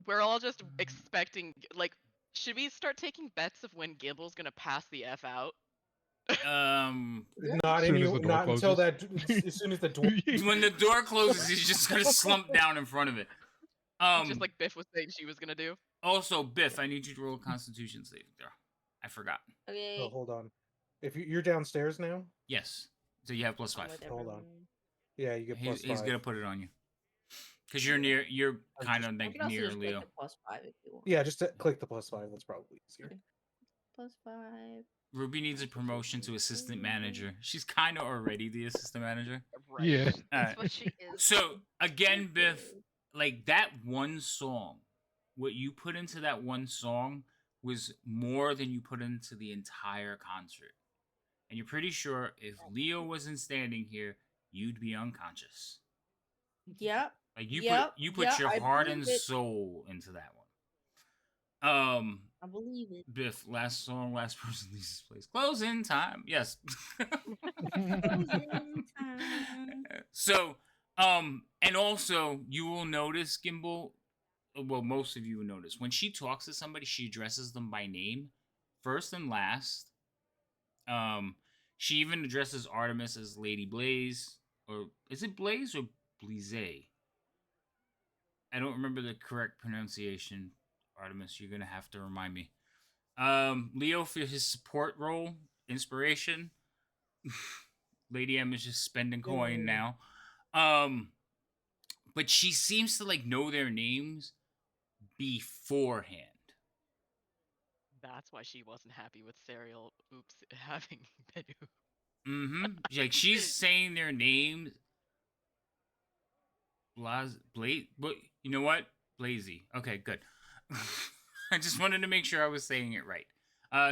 We're all just expecting, like, should we start taking bets of when Gimble's gonna pass the F out? Not As soon as the door not until closes. that. As soon as the door. when the door closes, he's just gonna slump down in front of it. Just like Biff was saying she was gonna do. Also, Biff, I need you to roll a Constitution saving throw. I forgot. Okay. Oh, hold on. If you're downstairs now, Yes, so you have +5. I'm with Hold on. everyone. yeah, you get He's +5. gonna put it on you because you're near. You're I kind of just- I like can also near just click Leo. the +5 if you want. Yeah, just click the +5. That's probably easier. +5. Ruby needs a promotion to assistant manager. She's kind of already the assistant manager. Right. Yeah. All That's right. what she is. So again, Biff, like that one song, what you put into that one song was more than you put into the entire concert. And you're pretty sure if Leo wasn't standing here, you'd be unconscious. Yep. Like you Yep, put yep, your I heart believe and it. soul into that one. I believe it. Biff, last song, last person leaves this place. Closing time. Yes. Closing time. So, and also you will notice, Gimbal, well, most of you will notice, when she talks to somebody, she addresses them by name, first and last. She even addresses Artemis as Lady Blaze, or is it Blaze or Blaze? I don't remember the correct pronunciation. Artemis, you're gonna have to remind me. Leo for his support role, inspiration. Lady M is just spending coin now. But she seems to like know their names beforehand. That's why she wasn't happy with Serial having Benu. Mm-hmm. Like she's saying their names. But you know what? Blazy. Okay, good. I just wanted to make sure I was saying it right.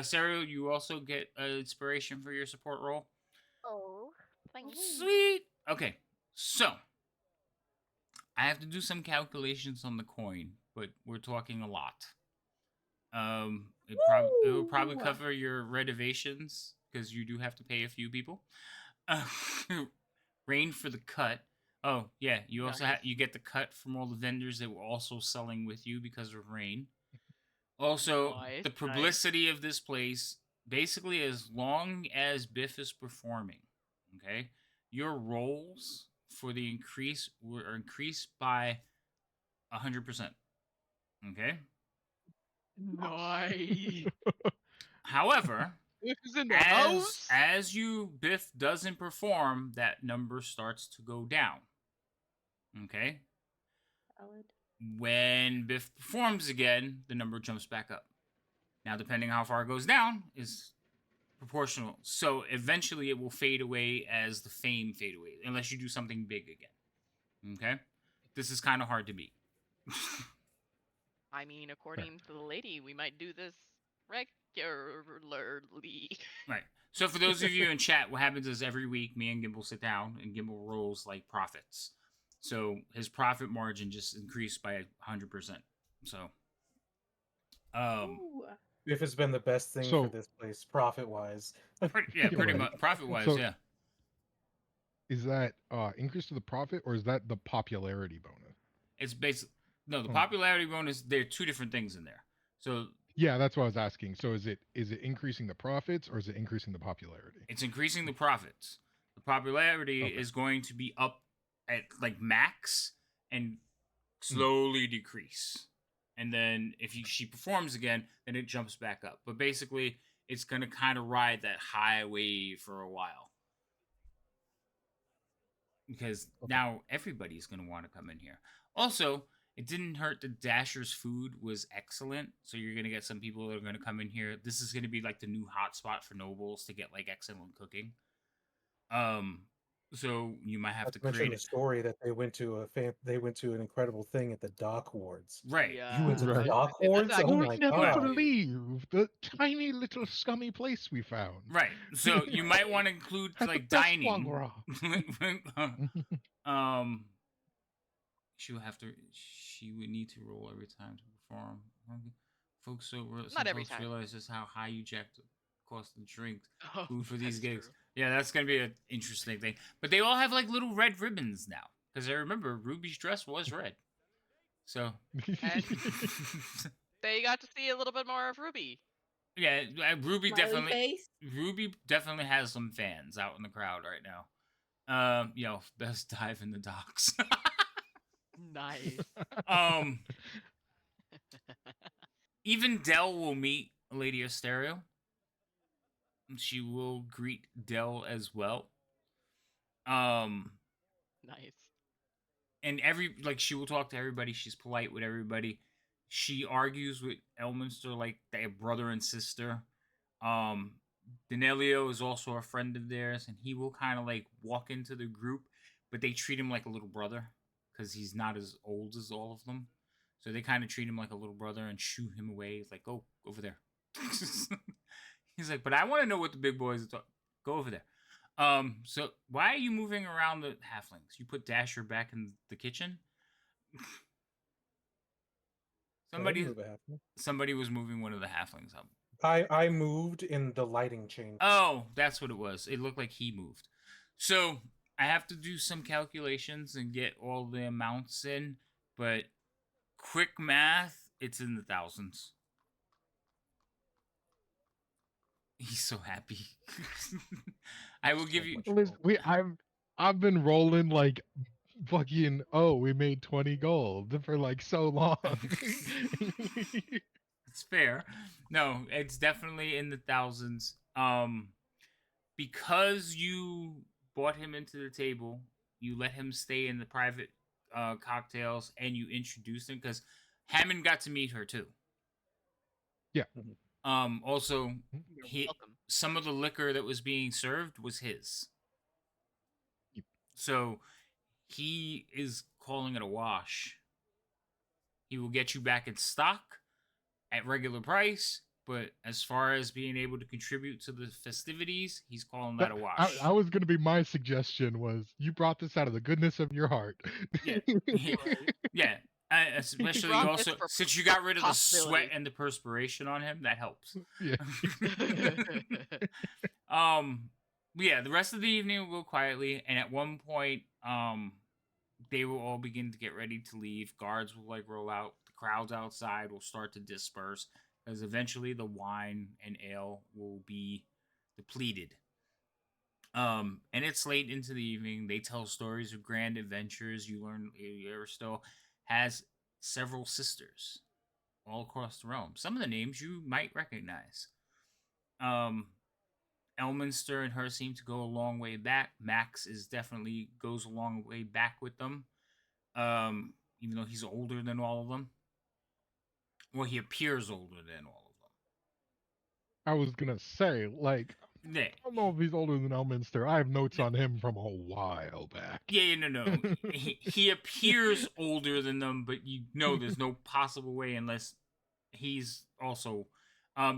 Sarah, you also get inspiration for your support role. Oh, thank you. Sweet. Okay, so I have to do some calculations on the coin, but we're talking a lot. It will probably Woo! cover your renovations because you do have to pay a few people. Rain for the cut. Oh yeah, you also Nice. you get the cut from all the vendors that were also selling with you because of Rain. Also, Nice, the nice. publicity of this place, basically, as long as Biff is performing, okay, your rolls for the increase were increased by 100%. Okay. Nice. However, Biff is in the house. as Biff doesn't perform, that number starts to go down. Okay. Valid. When Biff performs again, the number jumps back up. Now, depending how far it goes down, is proportional. So eventually, it will fade away as the fame fade away, unless you do something big again. Okay. This is kind of hard to beat. I mean, according to the lady, we might do this regularly. Right. So for those of you in chat, what happens is every week me and Gimbal sit down and Gimbal rolls like profits. So his profit margin just increased by 100%. So, Ooh. If it's been the best thing So- for this place, profit-wise. pretty Right. much profit-wise, So- yeah. Is that increase to the profit or is that the popularity bonus? It's basically no the Hmm. popularity bonus. There are two different things in there. So Yeah, that's what I was asking. So is it increasing the profits or is it increasing the popularity? it's increasing the profits. The popularity Okay. is going to be up at like max and slowly decrease. And then if she performs again, then it jumps back up. But basically, it's going to kind of ride that high wave for a while. Because now everybody's going to want to come in here. Also, It didn't hurt that Dasher's food was excellent. So you're gonna get some people that are gonna come in here. This is gonna be like the new hotspot for nobles to get like excellent cooking. So you might have Not to to mention create the it. story that they went to an incredible thing at the dock wards. Right. You went to the Right. dock That's wards? Oh actually You'll my never god! believe the tiny little scummy place we found. Right. So you might want to include Had the like best foie dining. gras. um, she would have to. She would need to roll every time to perform. Folks, some Not every folks time. realize just how high you jack the cost of drinks, Oh, food for that these is gigs. true. Yeah, that's gonna be an interesting thing. But they all have like little red ribbons now because I remember Ruby's dress was red. So And they got to see a little bit more of Ruby. yeah, Ruby Smiley definitely. face. Ruby definitely has some fans out in the crowd right now. Best dive in the docks. Nice. um, even Dell will meet Lady Asterio. She will greet Dell as well. Nice. And she will talk to everybody. She's polite with everybody. She argues with Elminster like they're brother and sister. Danelio is also a friend of theirs, and he will kind of like walk into the group, but they treat him like a little brother because he's not as old as all of them. So they kind of treat him like a little brother and shoo him away. He's like, go over there. He's like, but I want to know what the big boys are talking. Go over there. So why are you moving around the halflings? You put Dasher back in the kitchen? Somebody was moving one of the halflings up. I moved in the lighting change. Oh, that's what it was. It looked like he moved. So I have to do some calculations and get all the amounts in, but quick math, it's in the thousands. He's so happy. I will give you. I've been rolling like fucking. Oh, we made 20 gold for like so long. It's fair. No, it's definitely in the thousands. Because you brought him into the table, you let him stay in the private cocktails, and you introduced him because Hammond got to meet her too. Yeah. Also, You're welcome. some of the liquor that was being served was his. Yep. So he is calling it a wash. He will get you back in stock at regular price, but as far as being able to contribute to the festivities, he's calling that a wash. I was gonna be my suggestion was you brought this out of the goodness of your heart. Yeah. Yeah. Especially brought also this for since you got rid of the sweat possibility. and the perspiration on him, that helps. Yeah. Yeah, the rest of the evening will go quietly, and at one point, they will all begin to get ready to leave. Guards will like roll out. The crowds outside will start to disperse because eventually the wine and ale will be depleted. And it's late into the evening. They tell stories of grand adventures. You learn Aristotle has several sisters all across the realm. Some of the names you might recognize. Elminster and her seem to go a long way back. Max definitely goes a long way back with them. Even though he's older than all of them. Well, he appears older than all of them. I was gonna say, like, Yeah. I don't know if he's older than Elminster. I have notes on him from a while back. Yeah, no. he appears older than them, but you know there's no possible way unless he's also.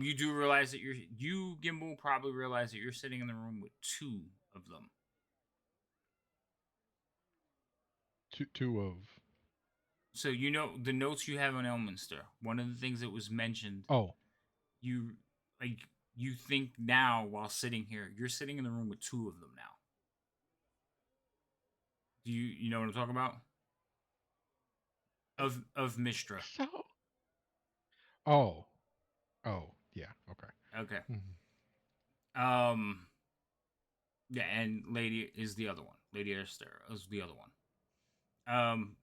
You do realize that you Gimbal probably realize that you're sitting in the room with two of them. Two of. So you know the notes you have on Elminster. One of the things that was mentioned. Oh. You think now while sitting here, you're sitting in the room with two of them now. Do you know what I'm talking about? Of Mistra. So. Oh, yeah, okay. Okay. Mm-hmm. Yeah, and Lady is the other one. Lady Esther is the other one.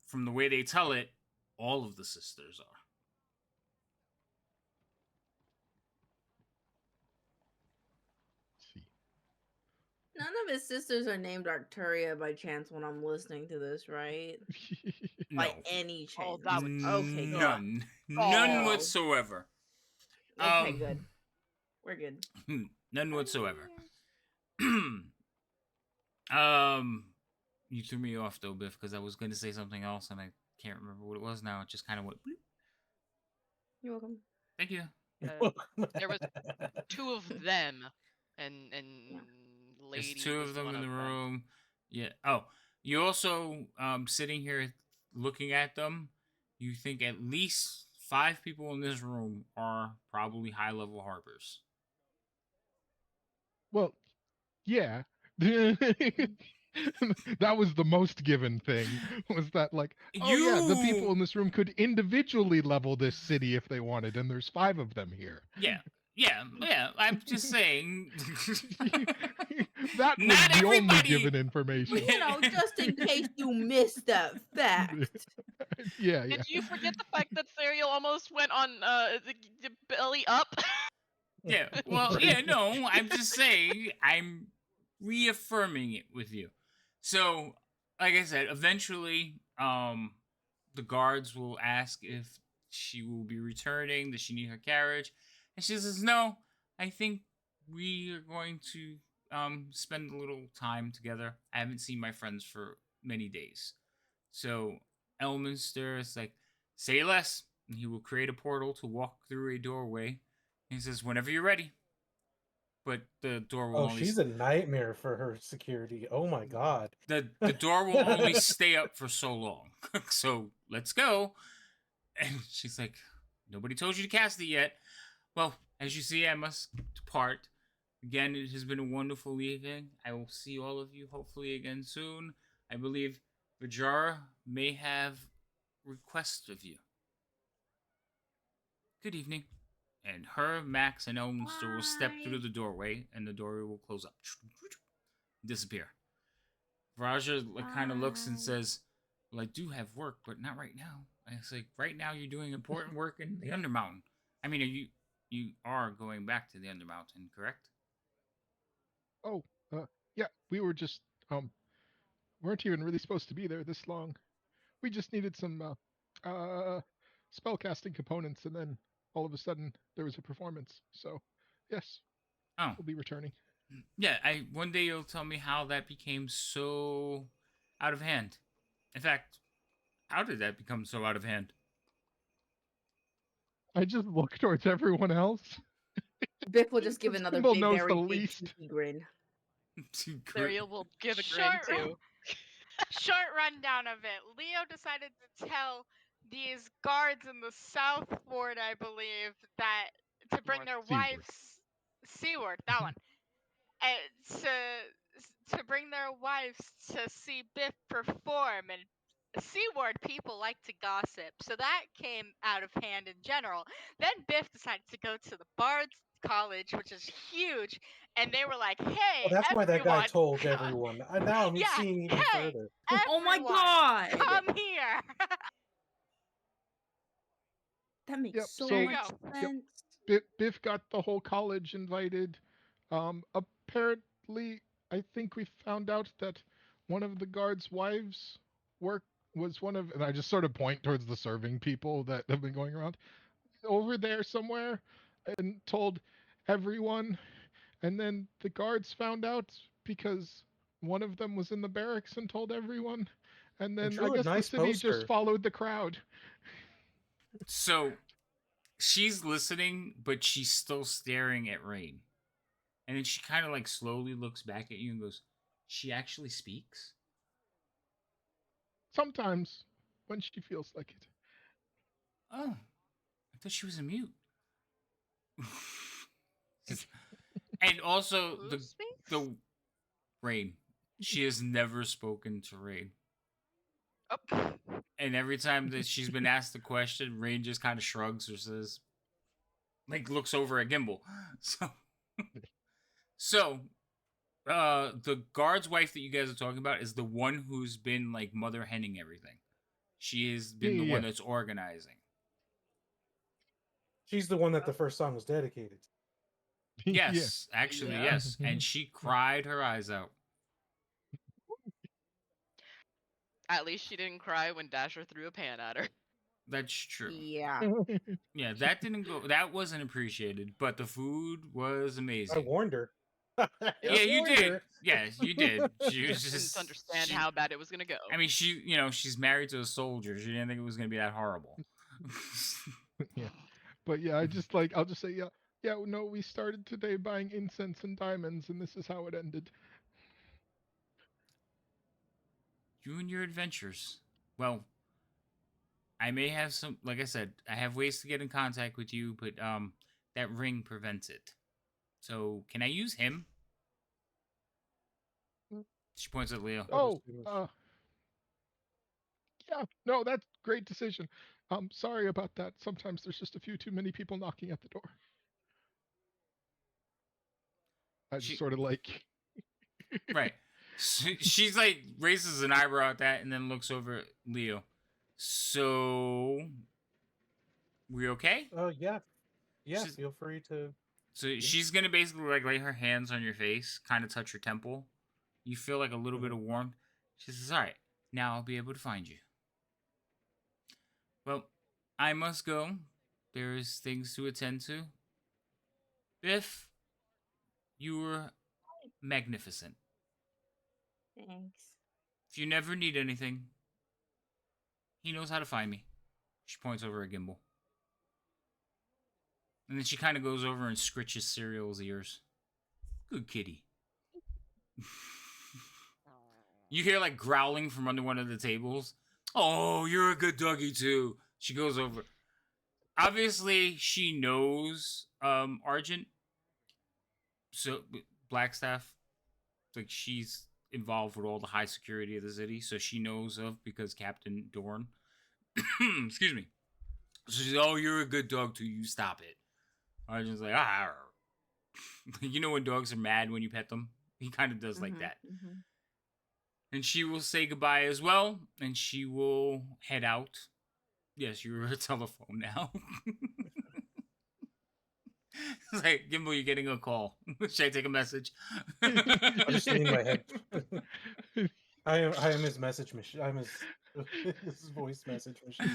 From the way they tell it, all of the sisters are. See. None of his sisters are named Arcturia by chance when I'm listening to this, right? by No. any chance? that would Okay, good. None. suck. None Oh. whatsoever. Okay, good. We're good. None whatsoever. You threw me off though, Biff, because I was going to say something else and I can't remember what it was now. It just kind of went. Bloop. You're welcome. Thank you. There was 2 of them, and Yeah. lady There's 2 was of them one in the of them. room. Yeah. Oh, you also sitting here looking at them. You think at least 5 people in this room are probably high-level harbors. Well, yeah. That was the most given thing. Was that like, oh yeah, the people in this room could individually level this city if they wanted, and there's 5 of them here. Yeah. I'm just saying. That was Not the only everybody- given information. You know, just in case you missed that fact. Yeah. Did you forget the fact that Serial almost went on the belly up? Yeah. Well, Right. yeah, no, I'm just saying, I'm reaffirming it with you. So, like I said, eventually, the guards will ask if she will be returning. Does she need her carriage? And she says, no, I think we are going to spend a little time together. I haven't seen my friends for many days. So Elminster is like, say less. And he will create a portal to walk through a doorway. He says, whenever you're ready. But the door will Oh, only... she's a nightmare for her security. Oh my god. The door will only stay up for so long. So, let's go. And she's like, nobody told you to cast it yet. Well, as you see, I must depart. Again, it has been a wonderful evening. I will see all of you hopefully again soon. I believe Vajara may have requests of you. Good evening. And her, Max, and Elminster will step through the doorway, and the doorway will close up. Disappear. Raja kind of looks and says, well, I do have work, but not right now. And it's like, right now you're doing important work in the Undermountain. I mean, you are going back to the Undermountain, correct? Oh, yeah, we were just weren't even really supposed to be there this long. We just needed some spell casting components, and then all of a sudden there was a performance. So, yes, Oh, we'll be returning. yeah. One day you'll tell me how that became so out of hand. In fact, how did that become so out of hand? I just look towards everyone else. Vic will just give Because another Kimball big, knows very the big least. cheeky grin. Serial will give a grin Short too. Short rundown of it. Leo decided to tell these guards in the South Ward, I believe, that to bring their Seaward. wives Seaward, that one. To bring their wives to see Biff perform, and Seaward people like to gossip, so that came out of hand in general. Then Biff decided to go to the Bard's College, which is huge, and they were like, "Hey, Well, that's why that guy everyone, told come- everyone. Now I'm Yeah, seeing even hey, further. Oh my everyone, god! come here!" That makes Yep, so There you much go. sense. Biff got the whole college invited. Apparently, I think we found out that one of the guards' wives was one of, and I just sort of point towards the serving people that have been going around over there somewhere, and told everyone. And then the guards found out because one of them was in the barracks and told everyone. And then drew I a guess the nice city just poster. followed the crowd. So she's listening, but she's still staring at Rain. And then she kind of like slowly looks back at you and goes, she actually speaks? Sometimes when she feels like it. Oh, I thought she was a mute. And also Who the speaks? Rain. She has never spoken to Rain. Oh. And every time that she's been asked the question, Rain just kind of shrugs or says, like, looks over at Gimbal. So, the guard's wife that you guys are talking about is the one who's been, like, mother henning everything. She has been the one that's organizing. She's the one that the first song was dedicated to. Yes, actually, Yeah. yes. And she cried her eyes out. At least she didn't cry when Dasher threw a pan at her. That's true. Yeah. Yeah, that didn't go. That wasn't appreciated, but the food was I amazing. warned her. Yeah, you warned did. her. Yes, you did. She was Didn't just understand she- how bad it was gonna go. I mean, she's married to a soldier. She didn't think it was gonna be that horrible. Yeah. But yeah, I'll just say yeah, no, we started today buying incense and diamonds, and this is how it ended. You and your adventures. Well, I may have some. Like I said, I have ways to get in contact with you, but that ring prevents it. So can I use him? She points at Leo. Oh, distinguished. yeah, no, that's great decision. Sorry about that. Sometimes there's just a few too many people knocking at the door. I just She- sort of like Right. She's like raises an eyebrow at that and then looks over at Leo. So we okay? Yeah. Yeah, She's- feel free to. So she's gonna basically like lay her hands on your face, kind of touch your temple. You feel like a little bit of warmth. She says, "All right, now I'll be able to find you." Well, I must go. There's things to attend to. Biff, you were magnificent. Thanks. If you never need anything, he knows how to find me. She points over at Gimbal. And then she kind of goes over and scritches Cereal's ears. Good kitty. You hear like growling from under one of the tables. Oh, you're a good doggy too. She goes over. Obviously, she knows Argent. So Blackstaff, like she's involved with all the high security of the city, so she knows of because Captain Dorn. Excuse me. So she's, oh, you're a good dog too. You stop it. Argent's like, ah. You know when dogs are mad when you pet them? He kind of does like that. Mhm. And she will say goodbye as well, and she will head out. Yes, you're a telephone now. It's like, Gimbal, you're getting a call. Should I take a message? I just lean my head. I am his message machine. I'm his voice message machine.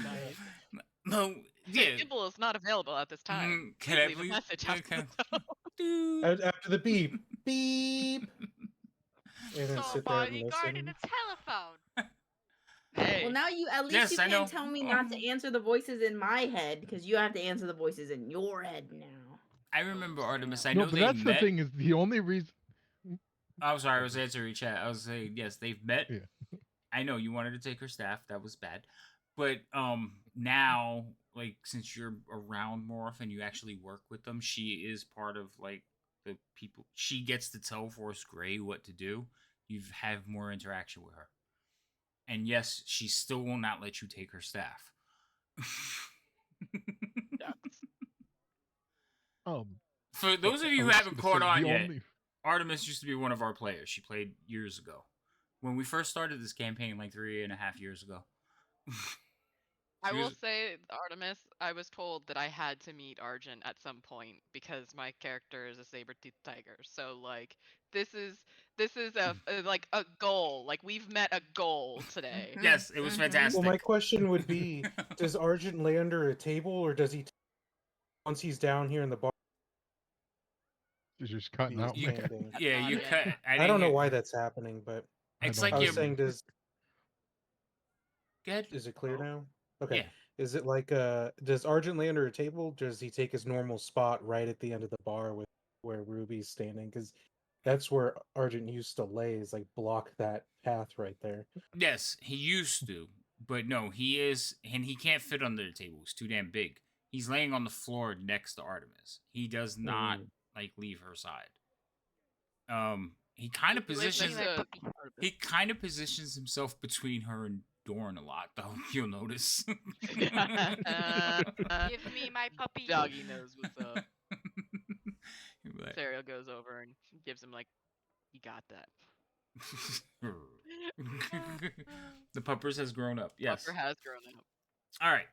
No, yeah. Gimbal is not available at this time. Can Please I leave a please- message yeah, after can- the tone. Dude. After the beep, beep, and then So sit there and bodyguard and listen. a telephone. Hey, Well, now you at least Yes, you I know. can't tell me not to answer the voices in my head because you have to answer the voices in your head now. I remember Artemis. I no, know but they that's met. the thing is the only reason. I'm sorry, I was answering chat. I was saying yes, they've met. Yeah. I know you wanted to take her staff. That was bad, but now like since you're around more often, you actually work with them. She is part of like the people. She gets to tell Force Gray what to do. You have more interaction with her, and yes, she still will not let you take her staff. For those of you who I was haven't gonna caught say, on the yet, only- Artemis used to be one of our players. She played years ago. When we first started this campaign, like 3.5 years ago. I She will was- say, Artemis, I was told that I had to meet Argent at some point because my character is a saber-toothed tiger. So like this is like a goal. Like we've met a goal today. Yes, it was Mhm. fantastic. Well, my question would be: does Argent lay under a table, or does he, once he's down here in the bar, You're just cutting he's out, man. standing? Yeah, you Yeah. cut. I don't know didn't why hear- that's happening, but It's I like I don't was you're. saying, Good. is it clear now? Okay. Yeah. Is it like does Argent lay under a table? Does he take his normal spot right at the end of the bar with where Ruby's standing? Because that's where Argent used to lay, is like block that path right there. Yes, he used to, but no, he is, and he can't fit under the table. It's too damn big. He's laying on the floor next to Artemis. He does not like leave her side. He kind of He lives positions. next to He kind of positions himself between her and Dorn a lot, though. You'll notice. Give me my puppy. Doggy knows what's up. He'll be like, Serial goes over and gives him like, you got that. The puppers has grown up. Yes. Pupper has grown up. All right.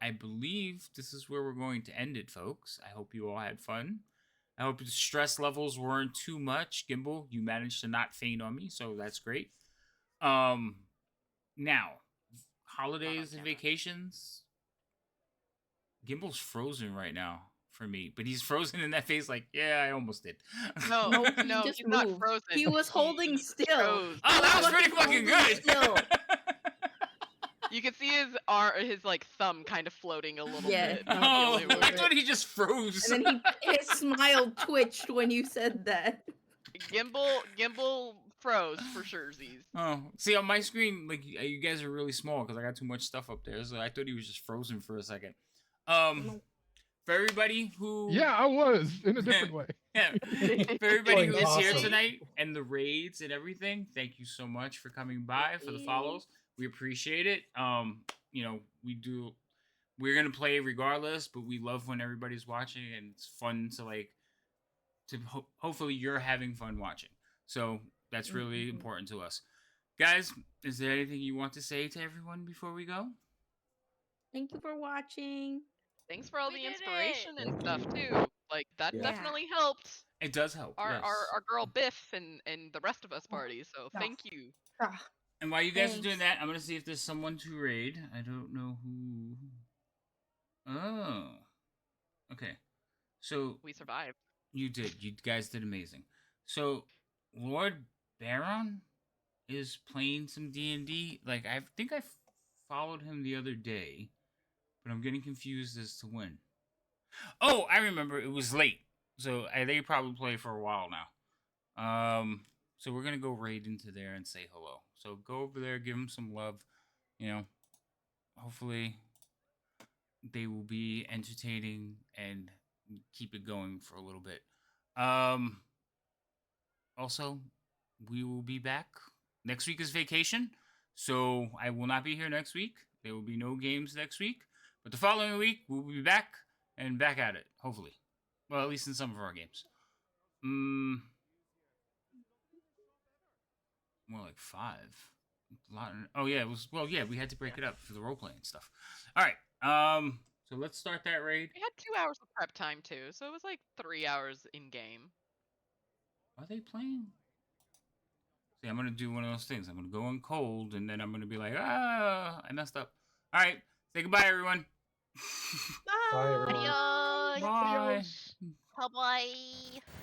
I believe this is where we're going to end it, folks. I hope you all had fun. I hope the stress levels weren't too much. Gimbal, you managed to not faint on me, so that's great. Now, holidays and camera. vacations. Gimble's frozen right now for me, but he's frozen in that face like, yeah, I almost did. No, No, he no, just he's not moved. frozen. He was holding still. froze. Oh, He that was pretty fucking fucking holding good. still. You can see his like thumb kind of floating a little Yeah, bit. that's That's the Oh, only really way. I thought he just froze. And then his smile twitched when you said that. Gimbal froze for sure. Oh, see on my screen, like you guys are really small because I got too much stuff up there, so I thought he was just frozen for a second. For everybody who Yeah, I was in a different way. yeah, for everybody who Playing is here possum. tonight and the raids and everything, thank you so much for coming by for the follows. We appreciate it. You know, we're gonna play regardless, but we love when everybody's watching and it's fun to hopefully you're having fun watching. So that's really important to us. Guys, is there anything you want to say to everyone before we go? Thank you for watching. Thanks for all We the did inspiration it. and Thank stuff you. too. Like that Yeah. definitely helped It does help. our, Yes. our girl Biff and the rest of us party. So Yeah. thank you. Ah, And while you guys are doing Thanks. that, I'm gonna see if there's someone to raid. I don't know who. Oh. Okay. So We survived. you did. You guys did amazing. So Lord Baron is playing some D&D. Like I think I followed him the other day, but I'm getting confused as to when. Oh, I remember. It was late, so they probably play for a while now. So we're gonna go raid into there and say hello. So go over there, give them some love. You know, hopefully they will be entertaining and keep it going for a little bit. Also, we will be back. Next week is vacation, so I will not be here next week. There will be no games next week. But the following week, we'll be back and back at it, hopefully. Well, at least in some of our games. More like 5. Oh, yeah, it was. Well, yeah, we had to break it up for the role playing stuff. All right. So let's start that raid. We had 2 hours of prep time too, so it was like 3 hours in game. Are they playing? See, I'm gonna do one of those things. I'm gonna go on cold, and then I'm gonna be like, I messed up. All right, say goodbye, everyone. Bye, everyone. Adios. Bye. Adios. Bye-bye.